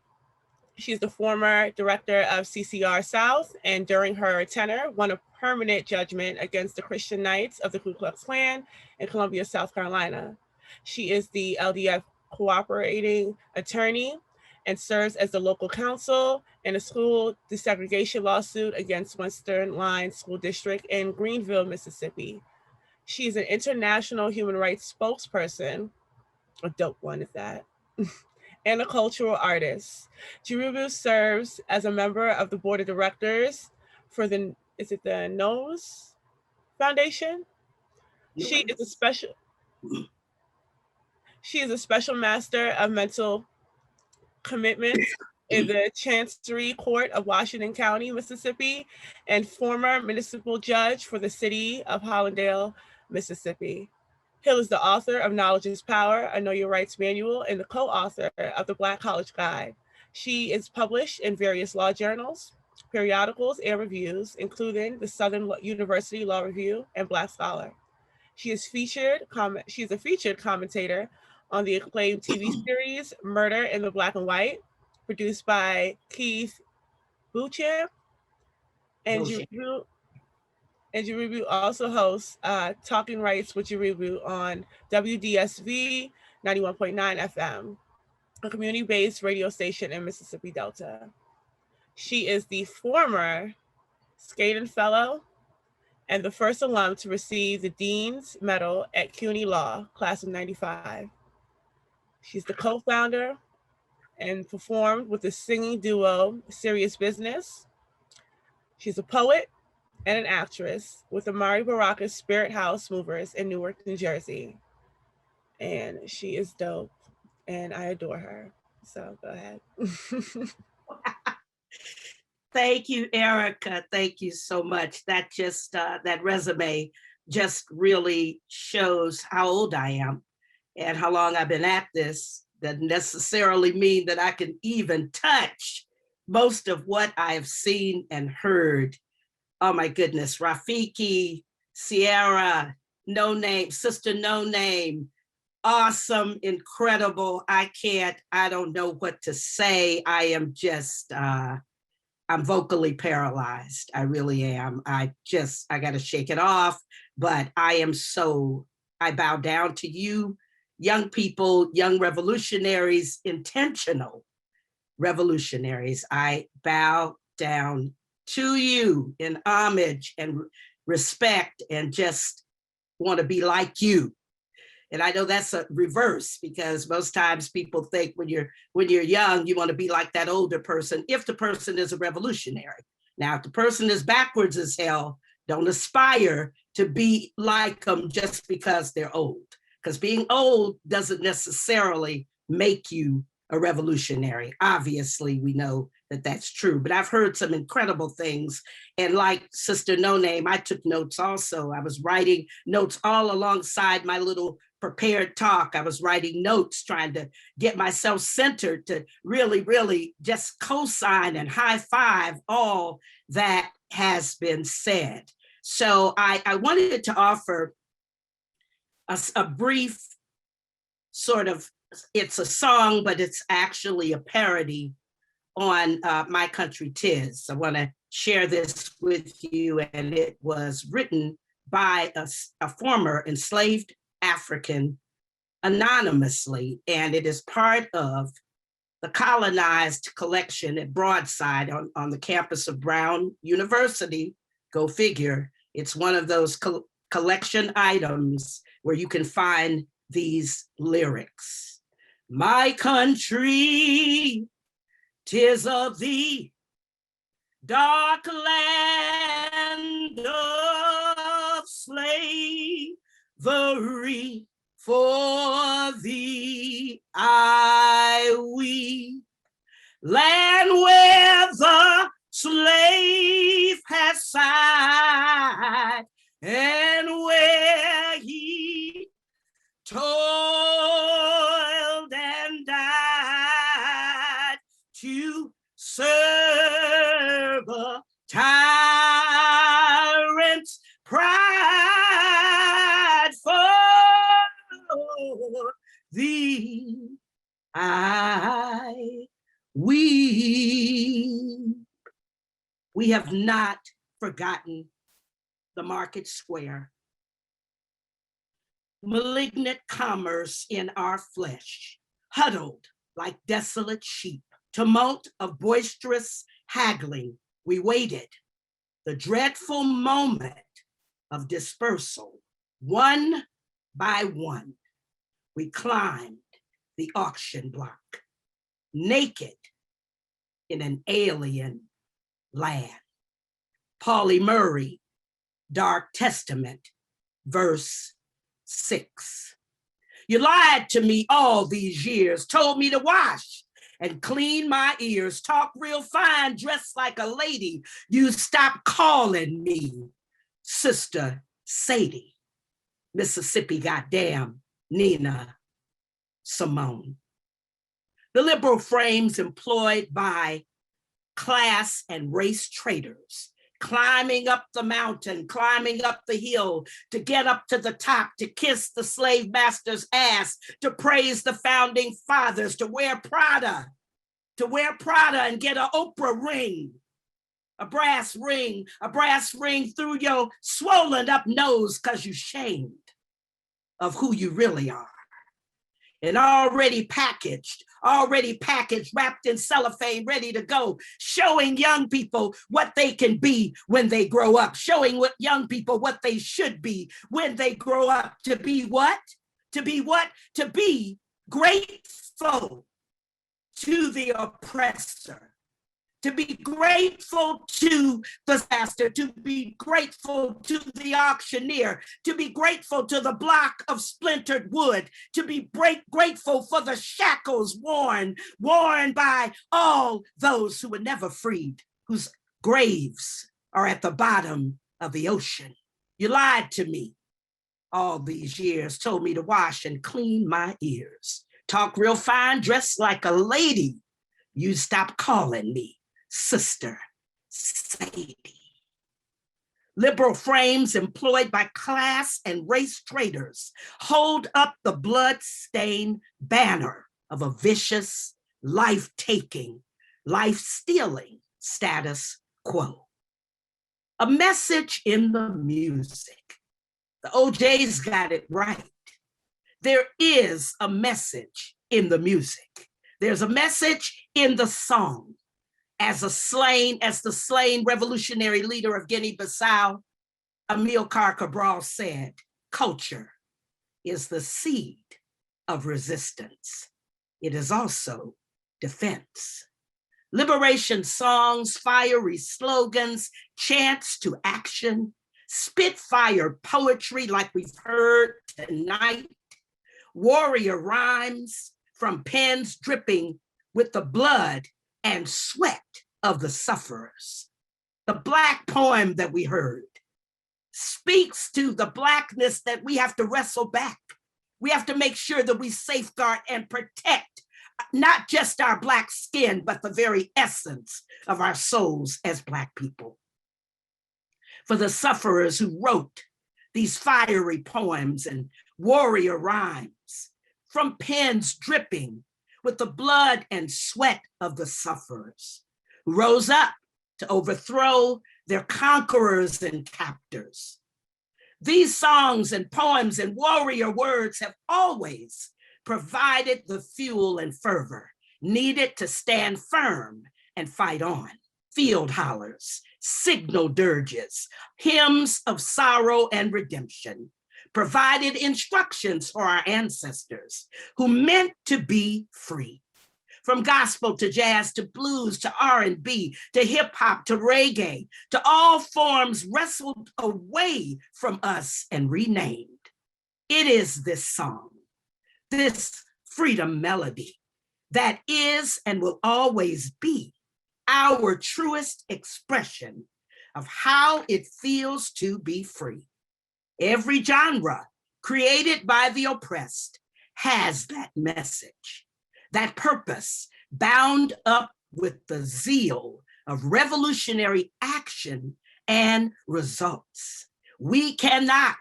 She's the former director of CCR South, and during her tenure, won a permanent judgment against the Christian Knights of the Ku Klux Klan in Columbia, South Carolina. She is the LDF cooperating attorney and serves as the local counsel in a school desegregation lawsuit against Western Line School District in Greenville, Mississippi. She's an international human rights spokesperson, a dope one at that, and a cultural artist. Jaribu serves as a member of the board of directors for the, is it the NOS Foundation? She is a special master of mental commitments in the Chancery Court of Washington County, Mississippi, and former municipal judge for the city of Hollandale, Mississippi. Hill is the author of Knowledge is Power, a Know Your Rights Manual, and the co-author of the Black College Guide. She is published in various law journals, periodicals, and reviews, including the Southern University Law Review and Black Scholar. She is a featured commentator on the acclaimed TV series Murder in the Black and White, produced by Keith Beauchamp. And Jaribu also hosts Talking Rights with Jaribu on WDSV 91.9 FM, a community-based radio station in Mississippi Delta. She is the former Skaden Fellow and the first alum to receive the Dean's Medal at CUNY Law, class of 95. She's the co-founder and performed with the singing duo Serious Business. She's a poet and an actress with the Mari Baraka's Spirit House Movers in Newark, New Jersey. And she is dope and I adore her. So go ahead. Thank you, Erica. Thank you so much. That just, that resume just really shows how old I am and how long I've been at this. Doesn't necessarily mean that I can even touch most of what I've seen and heard. Oh my goodness, Rafiki, Ciara, Noname, Sister Noname, awesome, incredible. I don't know what to say. I am just, I'm vocally paralyzed. I really am. I got to shake it off, but I bow down to you, young people, young revolutionaries, intentional revolutionaries. I bow down to you in homage and respect and just want to be like you. And I know that's a reverse because most times people think when you're young, you want to be like that older person if the person is a revolutionary. Now, if the person is backwards as hell, don't aspire to be like them just because they're old. Because being old doesn't necessarily make you a revolutionary. Obviously, we know that that's true, but I've heard some incredible things. And like Sister Noname, I took notes also. I was writing notes all alongside my little prepared talk. I was writing notes, trying to get myself centered to really, really just co-sign and high five all that has been said. So I wanted to offer a brief sort of, it's a song, but it's actually a parody on My Country 'Tis. I want to share this with you, and it was written by a former enslaved African anonymously, and it is part of the colonized collection at Broadside on the campus of Brown University. Go figure. It's one of those collection items where you can find these lyrics. My country, 'tis of thee, dark land of slavery. For thee I weep, land where the slave has sighed, and where he toiled and died to serve a tyrant's pride. For thee I weep. We have not forgotten the market square, malignant commerce in our flesh, huddled like desolate sheep, tumult of boisterous haggling. We waited the dreadful moment of dispersal. One by one, we climbed the auction block, naked in an alien land. Pauli Murray, Dark Testament, verse 6. You lied to me all these years, told me to wash and clean my ears, talk real fine, dress like a lady. You stopped calling me Sister Sadie, Mississippi goddamn Nina Simone. The liberal frames employed by class and race traitors, climbing up the mountain, climbing up the hill, to get up to the top, to kiss the slave master's ass, to praise the founding fathers, to wear Prada and get an Oprah ring, a brass ring through your swollen up nose because you're ashamed of who you really are. And already packaged, wrapped in cellophane, ready to go, showing young people what they can be when they grow up, showing what young people what they should be when they grow up. To be what? To be what? To be grateful to the oppressor, to be grateful to the master, to be grateful to the auctioneer, to be grateful to the block of splintered wood, to be grateful for the shackles worn by all those who were never freed, whose graves are at the bottom of the ocean. You lied to me all these years, told me to wash and clean my ears, talk real fine, dress like a lady. You stopped calling me Sister Sadie. Liberal frames employed by class and race traitors hold up the blood-stained banner of a vicious, life-taking, life-stealing status quo. A message in the music. The OJ's got it right. There is a message in the music. There's a message in the song. As the slain revolutionary leader of Guinea-Bissau, Amilcar Cabral said, culture is the seed of resistance. It is also defense. Liberation songs, fiery slogans, chants to action, spitfire poetry like we've heard tonight, warrior rhymes from pens dripping with the blood and sweat of the sufferers. The Black poem that we heard speaks to the Blackness that we have to wrestle back. We have to make sure that we safeguard and protect not just our Black skin, but the very essence of our souls as Black people. For the sufferers who wrote these fiery poems and warrior rhymes from pens dripping with the blood and sweat of the sufferers, who rose up to overthrow their conquerors and captors. These songs and poems and warrior words have always provided the fuel and fervor needed to stand firm and fight on. Field hollers, signal dirges, hymns of sorrow and redemption provided instructions for our ancestors who meant to be free. From gospel to jazz to blues to R&B to hip hop to reggae, to all forms wrestled away from us and renamed. It is this song, this freedom melody that is and will always be our truest expression of how it feels to be free. Every genre created by the oppressed has that message, that purpose bound up with the zeal of revolutionary action and results. We cannot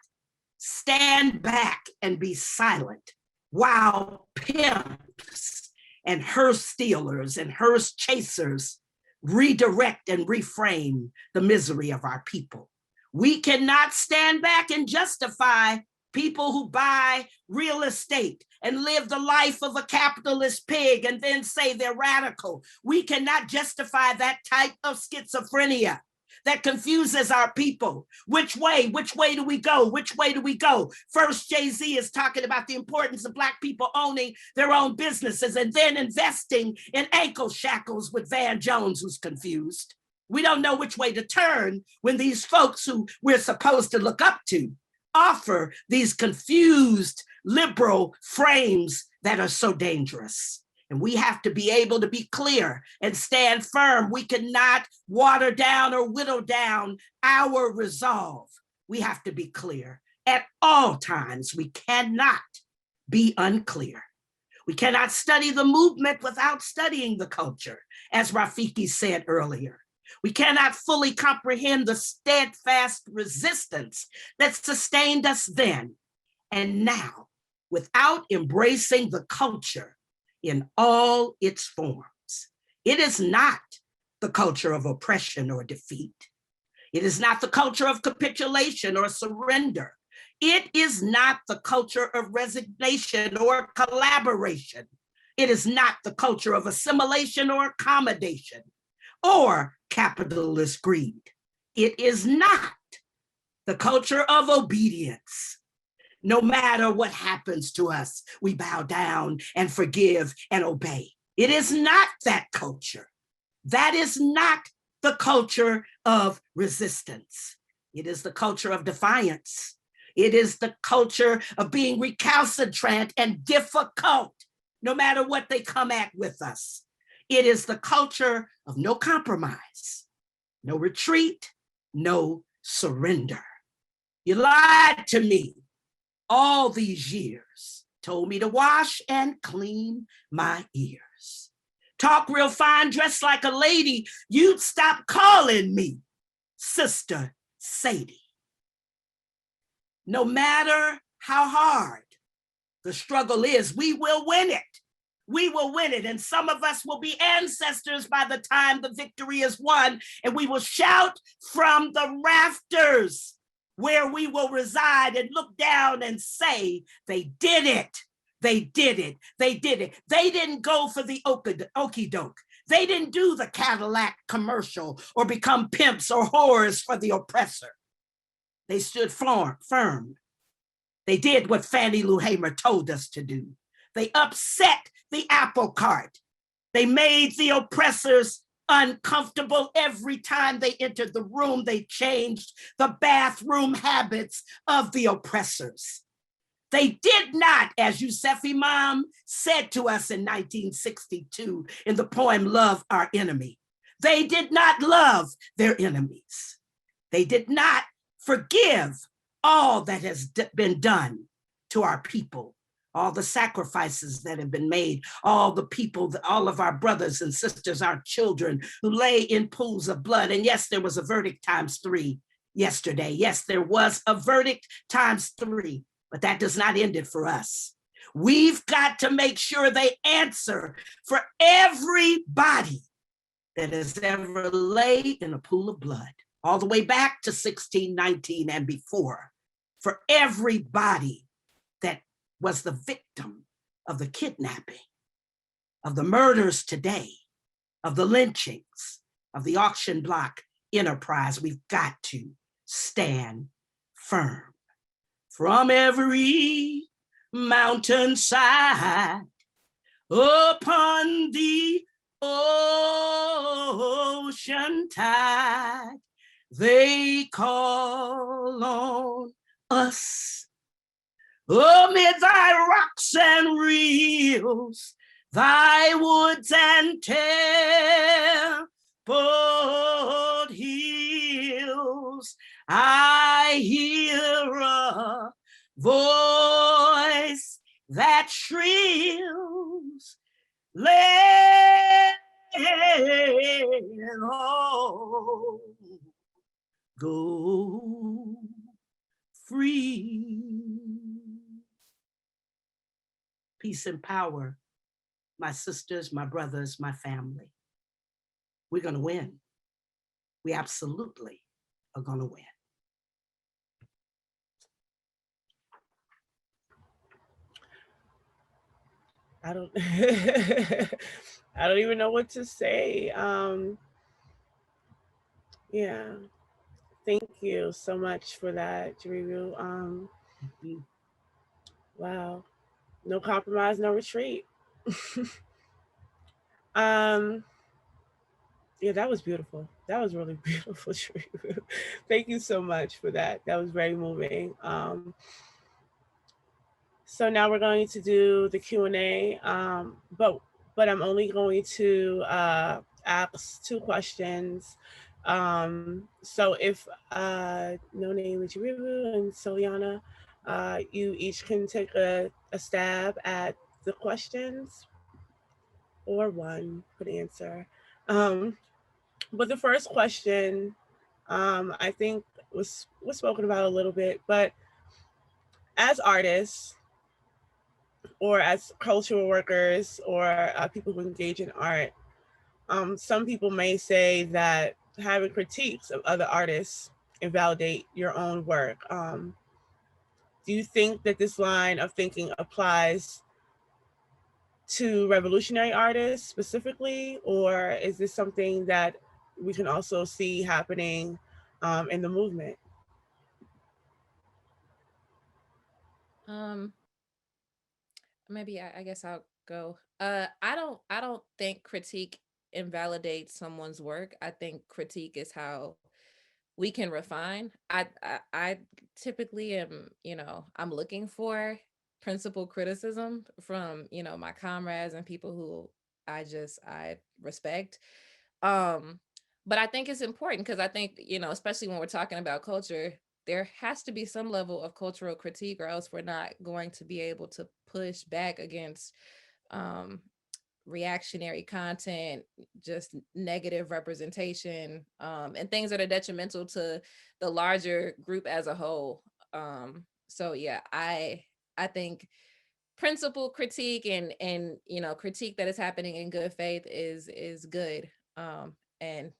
stand back and be silent while pimps and hearse stealers and hearse chasers redirect and reframe the misery of our people. We cannot stand back and justify people who buy real estate and live the life of a capitalist pig and then say they're radical. We cannot justify that type of schizophrenia that confuses our people. Which way do we go? Which way do we go? First, Jay-Z is talking about the importance of Black people owning their own businesses and then investing in ankle shackles with Van Jones, who's confused. We don't know which way to turn when these folks who we're supposed to look up to offer these confused liberal frames that are so dangerous. And we have to be able to be clear and stand firm. We cannot water down or whittle down our resolve. We have to be clear at all times. We cannot be unclear. We cannot study the movement without studying the culture, as Rafiki said earlier. We cannot fully comprehend the steadfast resistance that sustained us then and now without embracing the culture in all its forms. It is not the culture of oppression or defeat. It is not the culture of capitulation or surrender. It is not the culture of resignation or collaboration. It is not the culture of assimilation or accommodation or capitalist greed. It is not the culture of obedience. No matter what happens to us, we bow down and forgive and obey. It is not that culture. That is not the culture of resistance. It is the culture of defiance. It is the culture of being recalcitrant and difficult, no matter what they come at with us. It is the culture of no compromise, no retreat, no surrender. You lied to me all these years, told me to wash and clean my ears. Talk real fine, dress like a lady, you'd stop calling me Sister Sadie. No matter how hard the struggle is, we will win it. We will win it, and some of us will be ancestors by the time the victory is won, and we will shout from the rafters where we will reside and look down and say, they did it, they did it, they did it. They didn't go for the okie doke. They didn't do the Cadillac commercial or become pimps or whores for the oppressor. They stood firm. They did what Fannie Lou Hamer told us to do. They upset the apple cart. They made the oppressors uncomfortable every time they entered the room. They changed the bathroom habits of the oppressors. They did not, as Yusef Imam said to us in 1962 in the poem Love Our Enemy, they did not love their enemies. They did not forgive all that has been done to our people, all the sacrifices that have been made, all the people, all of our brothers and sisters, our children who lay in pools of blood. And yes, there was a verdict ×3 yesterday. Yes, there was a verdict ×3, but that does not end it for us. We've got to make sure they answer for everybody that has ever laid in a pool of blood, all the way back to 1619 and before, for everybody that was the victim of the kidnapping, of the murders today, of the lynchings, of the auction block enterprise. We've got to stand firm. From every mountainside, upon the ocean tide, they call on us. Amid thy rocks and reels, thy woods and templed hills, I hear a voice that shrills, let all go free. Peace and power, my sisters, my brothers, my family. We're gonna win. We absolutely are gonna win. I don't I don't even know what to say. Yeah. Thank you so much for that, Jaribu. Wow. No compromise, no retreat. Yeah, that was beautiful. That was really beautiful, Jaribu. Thank you so much for that. That was very moving. So now we're going to do the Q&A, but I'm only going to ask 2 questions. So if Noname, Jaribu, and Soliana, you each can take a stab at the questions, or one could answer. But the first question, I think was spoken about a little bit, but as artists, or as cultural workers, or people who engage in art, some people may say that having critiques of other artists invalidate your own work. Do you think that this line of thinking applies to revolutionary artists specifically, or is this something that we can also see happening in the movement? Maybe I guess I'll go. I don't think critique invalidates someone's work. I think critique is how we can refine. I typically am, I'm looking for principled criticism from, my comrades and people who I respect. But I think it's important because I think, especially when we're talking about culture, there has to be some level of cultural critique, or else we're not going to be able to push back against reactionary content, just negative representation, and things that are detrimental to the larger group as a whole. So yeah, I think principled critique and critique that is happening in good faith is good. And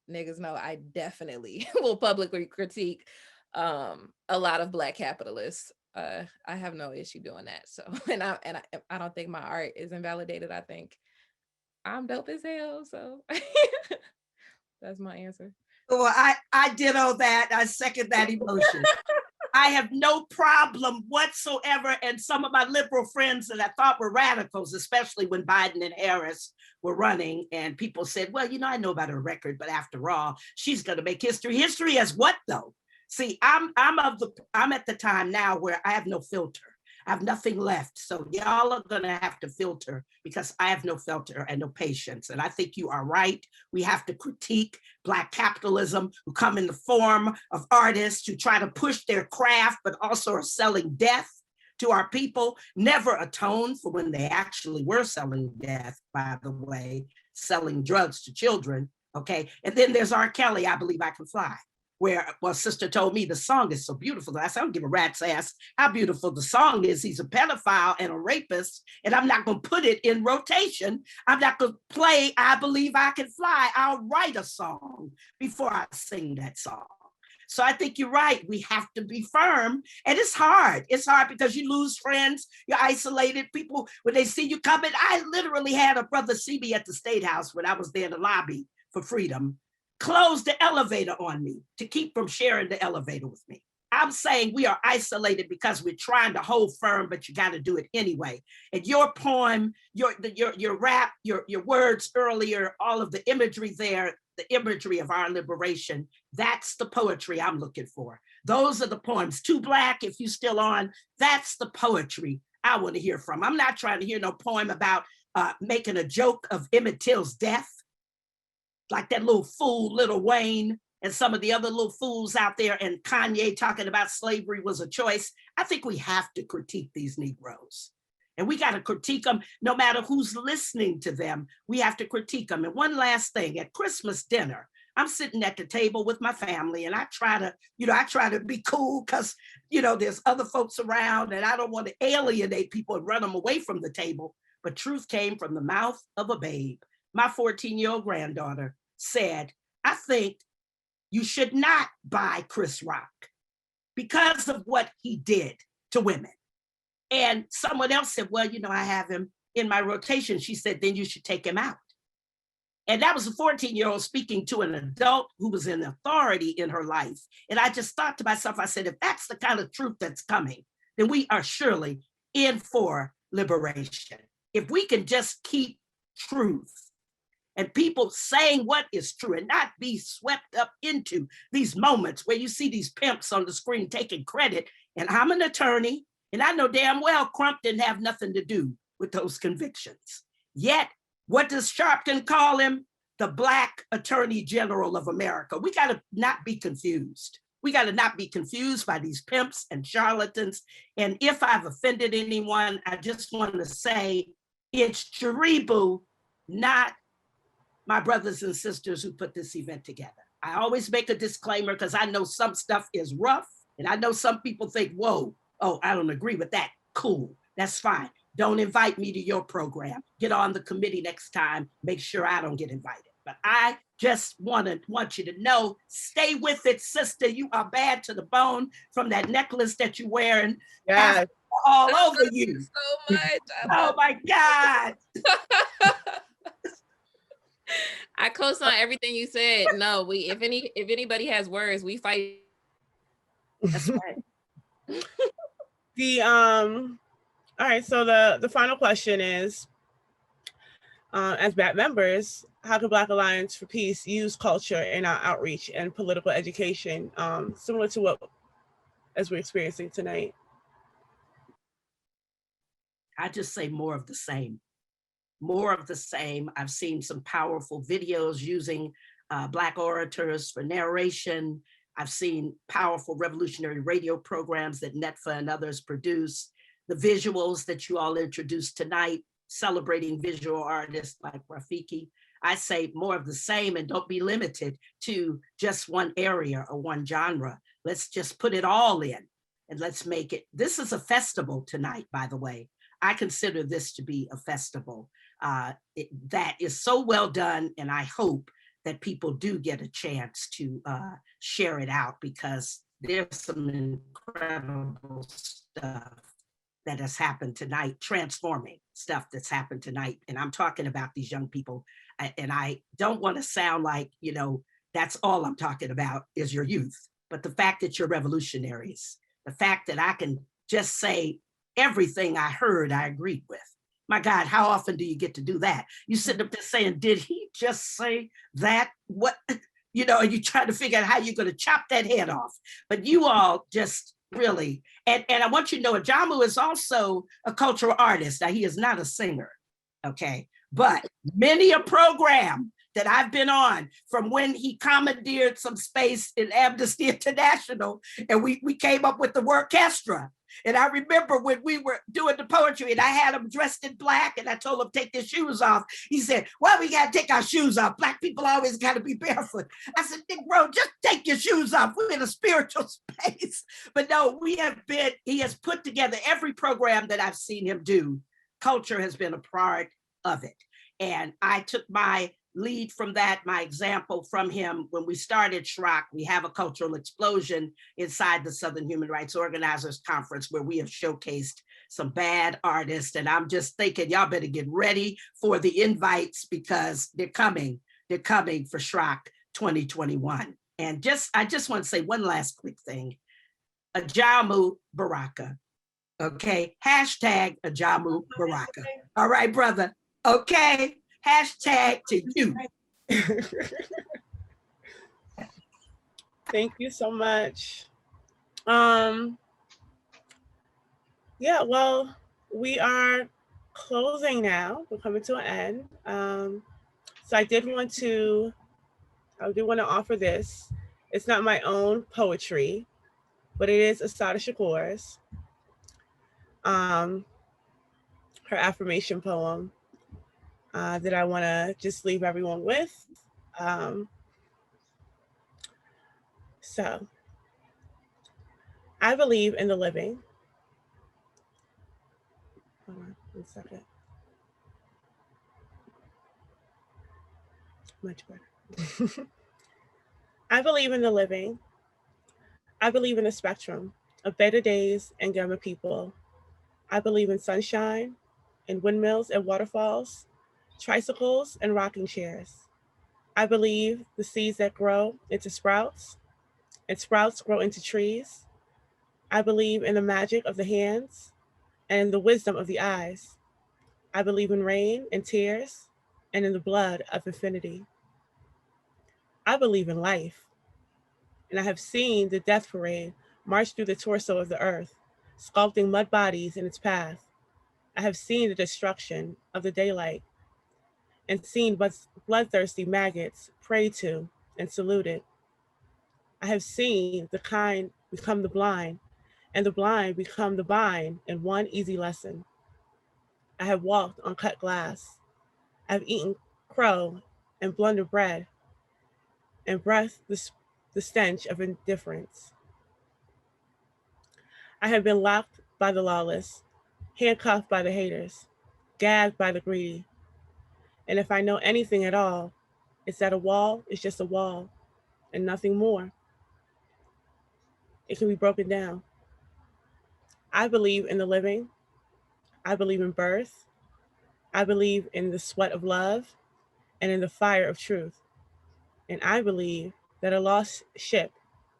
niggas know I definitely will publicly critique a lot of Black capitalists. I have no issue doing that. So, and I don't think my art is invalidated. I think I'm dope as hell. So that's my answer. Well, I ditto that. I second that emotion. I have no problem whatsoever. And some of my liberal friends that I thought were radicals, especially when Biden and Harris were running, and people said, well, I know about her record, but after all, she's going to make history. History as what though? See, I'm at the time now where I have no filter. I have nothing left. So y'all are gonna have to filter, because I have no filter and no patience. And I think you are right. We have to critique Black capitalism, who come in the form of artists who try to push their craft, but also are selling death to our people, never atone for when they actually were selling death, by the way, selling drugs to children, okay? And then there's R. Kelly, I Believe I Can Fly. where, well, sister told me the song is so beautiful. I said, I don't give a rat's ass how beautiful the song is. He's a pedophile and a rapist, and I'm not gonna put it in rotation. I'm not gonna play I Believe I Can Fly. I'll write a song before I sing that song. So I think you're right. We have to be firm. And it's hard. It's hard because you lose friends. You're isolated. People, when they see you coming, I literally had a brother see me at the State House when I was there in the lobby for freedom, close the elevator on me to keep from sharing the elevator with me. I'm saying we are isolated because we're trying to hold firm, but you got to do it anyway. And your poem, your rap, your words earlier, all of the imagery there, the imagery of our liberation, that's the poetry I'm looking for. Those are the poems. Too Black, if you still on, that's the poetry I want to hear from. I'm not trying to hear no poem about making a joke of Emmett Till's death, like that little fool, Lil Wayne, and some of the other little fools out there, and Kanye talking about slavery was a choice. I think we have to critique these Negroes. And we got to critique them no matter who's listening to them. We have to critique them. And one last thing, at Christmas dinner, I'm sitting at the table with my family, and I try to be cool because, there's other folks around, and I don't want to alienate people and run them away from the table. But truth came from the mouth of a babe. My 14-year-old granddaughter said, I think you should not buy Chris Rock because of what he did to women. And someone else said, well, I have him in my rotation. She said, then you should take him out. And that was a 14-year-old speaking to an adult who was in authority in her life. And I just thought to myself, I said, if that's the kind of truth that's coming, then we are surely in for liberation. If we can just keep truth and people saying what is true and not be swept up into these moments where you see these pimps on the screen taking credit. And I'm an attorney, and I know damn well Crump didn't have nothing to do with those convictions. Yet, what does Sharpton call him? The Black Attorney General of America. We got to not be confused. We got to not be confused by these pimps and charlatans. And if I've offended anyone, I just want to say it's Jaribu, not my brothers and sisters who put this event together. I always make a disclaimer because I know some stuff is rough, and I know some people think, whoa, oh, I don't agree with that. Cool, that's fine. Don't invite me to your program. Get on the committee next time. Make sure I don't get invited. But I just want you to know, stay with it, sister. You are bad to the bone from that necklace that you're wearing. Yes. All over you. So much. Oh my God. I co-sign everything you said. No, if anybody has words, we fight. That's right. All right, so the final question is, as BAP members, how can Black Alliance for Peace use culture in our outreach and political education, similar to what as we're experiencing tonight? I just say more of the same. More of the same. I've seen some powerful videos using Black orators for narration. I've seen powerful revolutionary radio programs that NETFA and others produce. The visuals that you all introduced tonight, celebrating visual artists like Rafiki. I say more of the same, and don't be limited to just one area or one genre. Let's just put it all in and let's make it. This is a festival tonight, by the way. I consider this to be a festival that is so well done, and I hope that people do get a chance to share it out, because there's some incredible stuff that has happened tonight, transforming stuff that's happened tonight. And I'm talking about these young people, and I don't want to sound like, that's all I'm talking about is your youth, but the fact that you're revolutionaries, the fact that I can just say everything I heard, I agreed with. My God, how often do you get to do that? You sit up there saying, did he just say that? What, and you try to figure out how you're going to chop that head off. But you all just really, and I want you to know, Ajamu is also a cultural artist. Now, he is not a singer, okay? But many a program that I've been on, from when he commandeered some space in Amnesty International, and we came up with the Workestra. And I remember when we were doing the poetry and I had him dressed in black and I told him take their shoes off. He said, well, we got to take our shoes off. Black people always got to be barefoot. I said, bro, just take your shoes off. We're in a spiritual space. But no, he has put together every program that I've seen him do. Culture has been a part of it. And I took my lead from that, my example from him. When we started SHROC, we have a cultural explosion inside the Southern Human Rights Organizers Conference where we have showcased some bad artists. And I'm just thinking, y'all better get ready for the invites because they're coming for SHROC 2021. And I just want to say one last quick thing. Ajamu Baraka, okay? Hashtag Ajamu Baraka. All right, brother, okay? Hashtag to you. Thank you so much. Yeah, well, we are closing now. We're coming to an end. So I do want to offer this. It's not my own poetry, but it is Assata Shakur's, her affirmation poem. That I want to just leave everyone with. So, I believe in the living. Hold on 1 second. Much better. I believe in the living. I believe in a spectrum of better days and gummer people. I believe in sunshine, in windmills and waterfalls, tricycles and rocking chairs. I believe the seeds that grow into sprouts and sprouts grow into trees. I believe in the magic of the hands and in the wisdom of the eyes. I believe in rain and tears and in the blood of infinity. I believe in life, and I have seen the death parade march through the torso of the earth, sculpting mud bodies in its path. I have seen the destruction of the daylight and seen bloodthirsty maggots prayed to and saluted. I have seen the kind become the blind and the blind become the vine in one easy lesson. I have walked on cut glass. I have eaten crow and blundered bread and breathed the stench of indifference. I have been locked by the lawless, handcuffed by the haters, gagged by the greedy. And if I know anything at all, it's that a wall is just a wall and nothing more. It can be broken down. I believe in the living. I believe in birth. I believe in the sweat of love and in the fire of truth. And I believe that a lost ship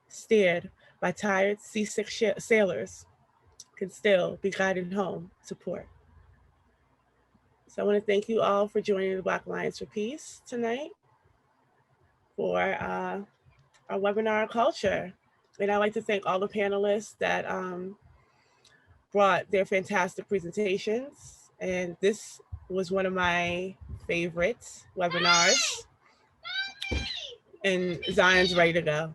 steered by tired, seasick sailors can still be guided home to port. So I want to thank you all for joining the Black Alliance for Peace tonight for our webinar Culture. And I'd like to thank all the panelists that brought their fantastic presentations. And this was one of my favorite webinars. And Zion's ready to go.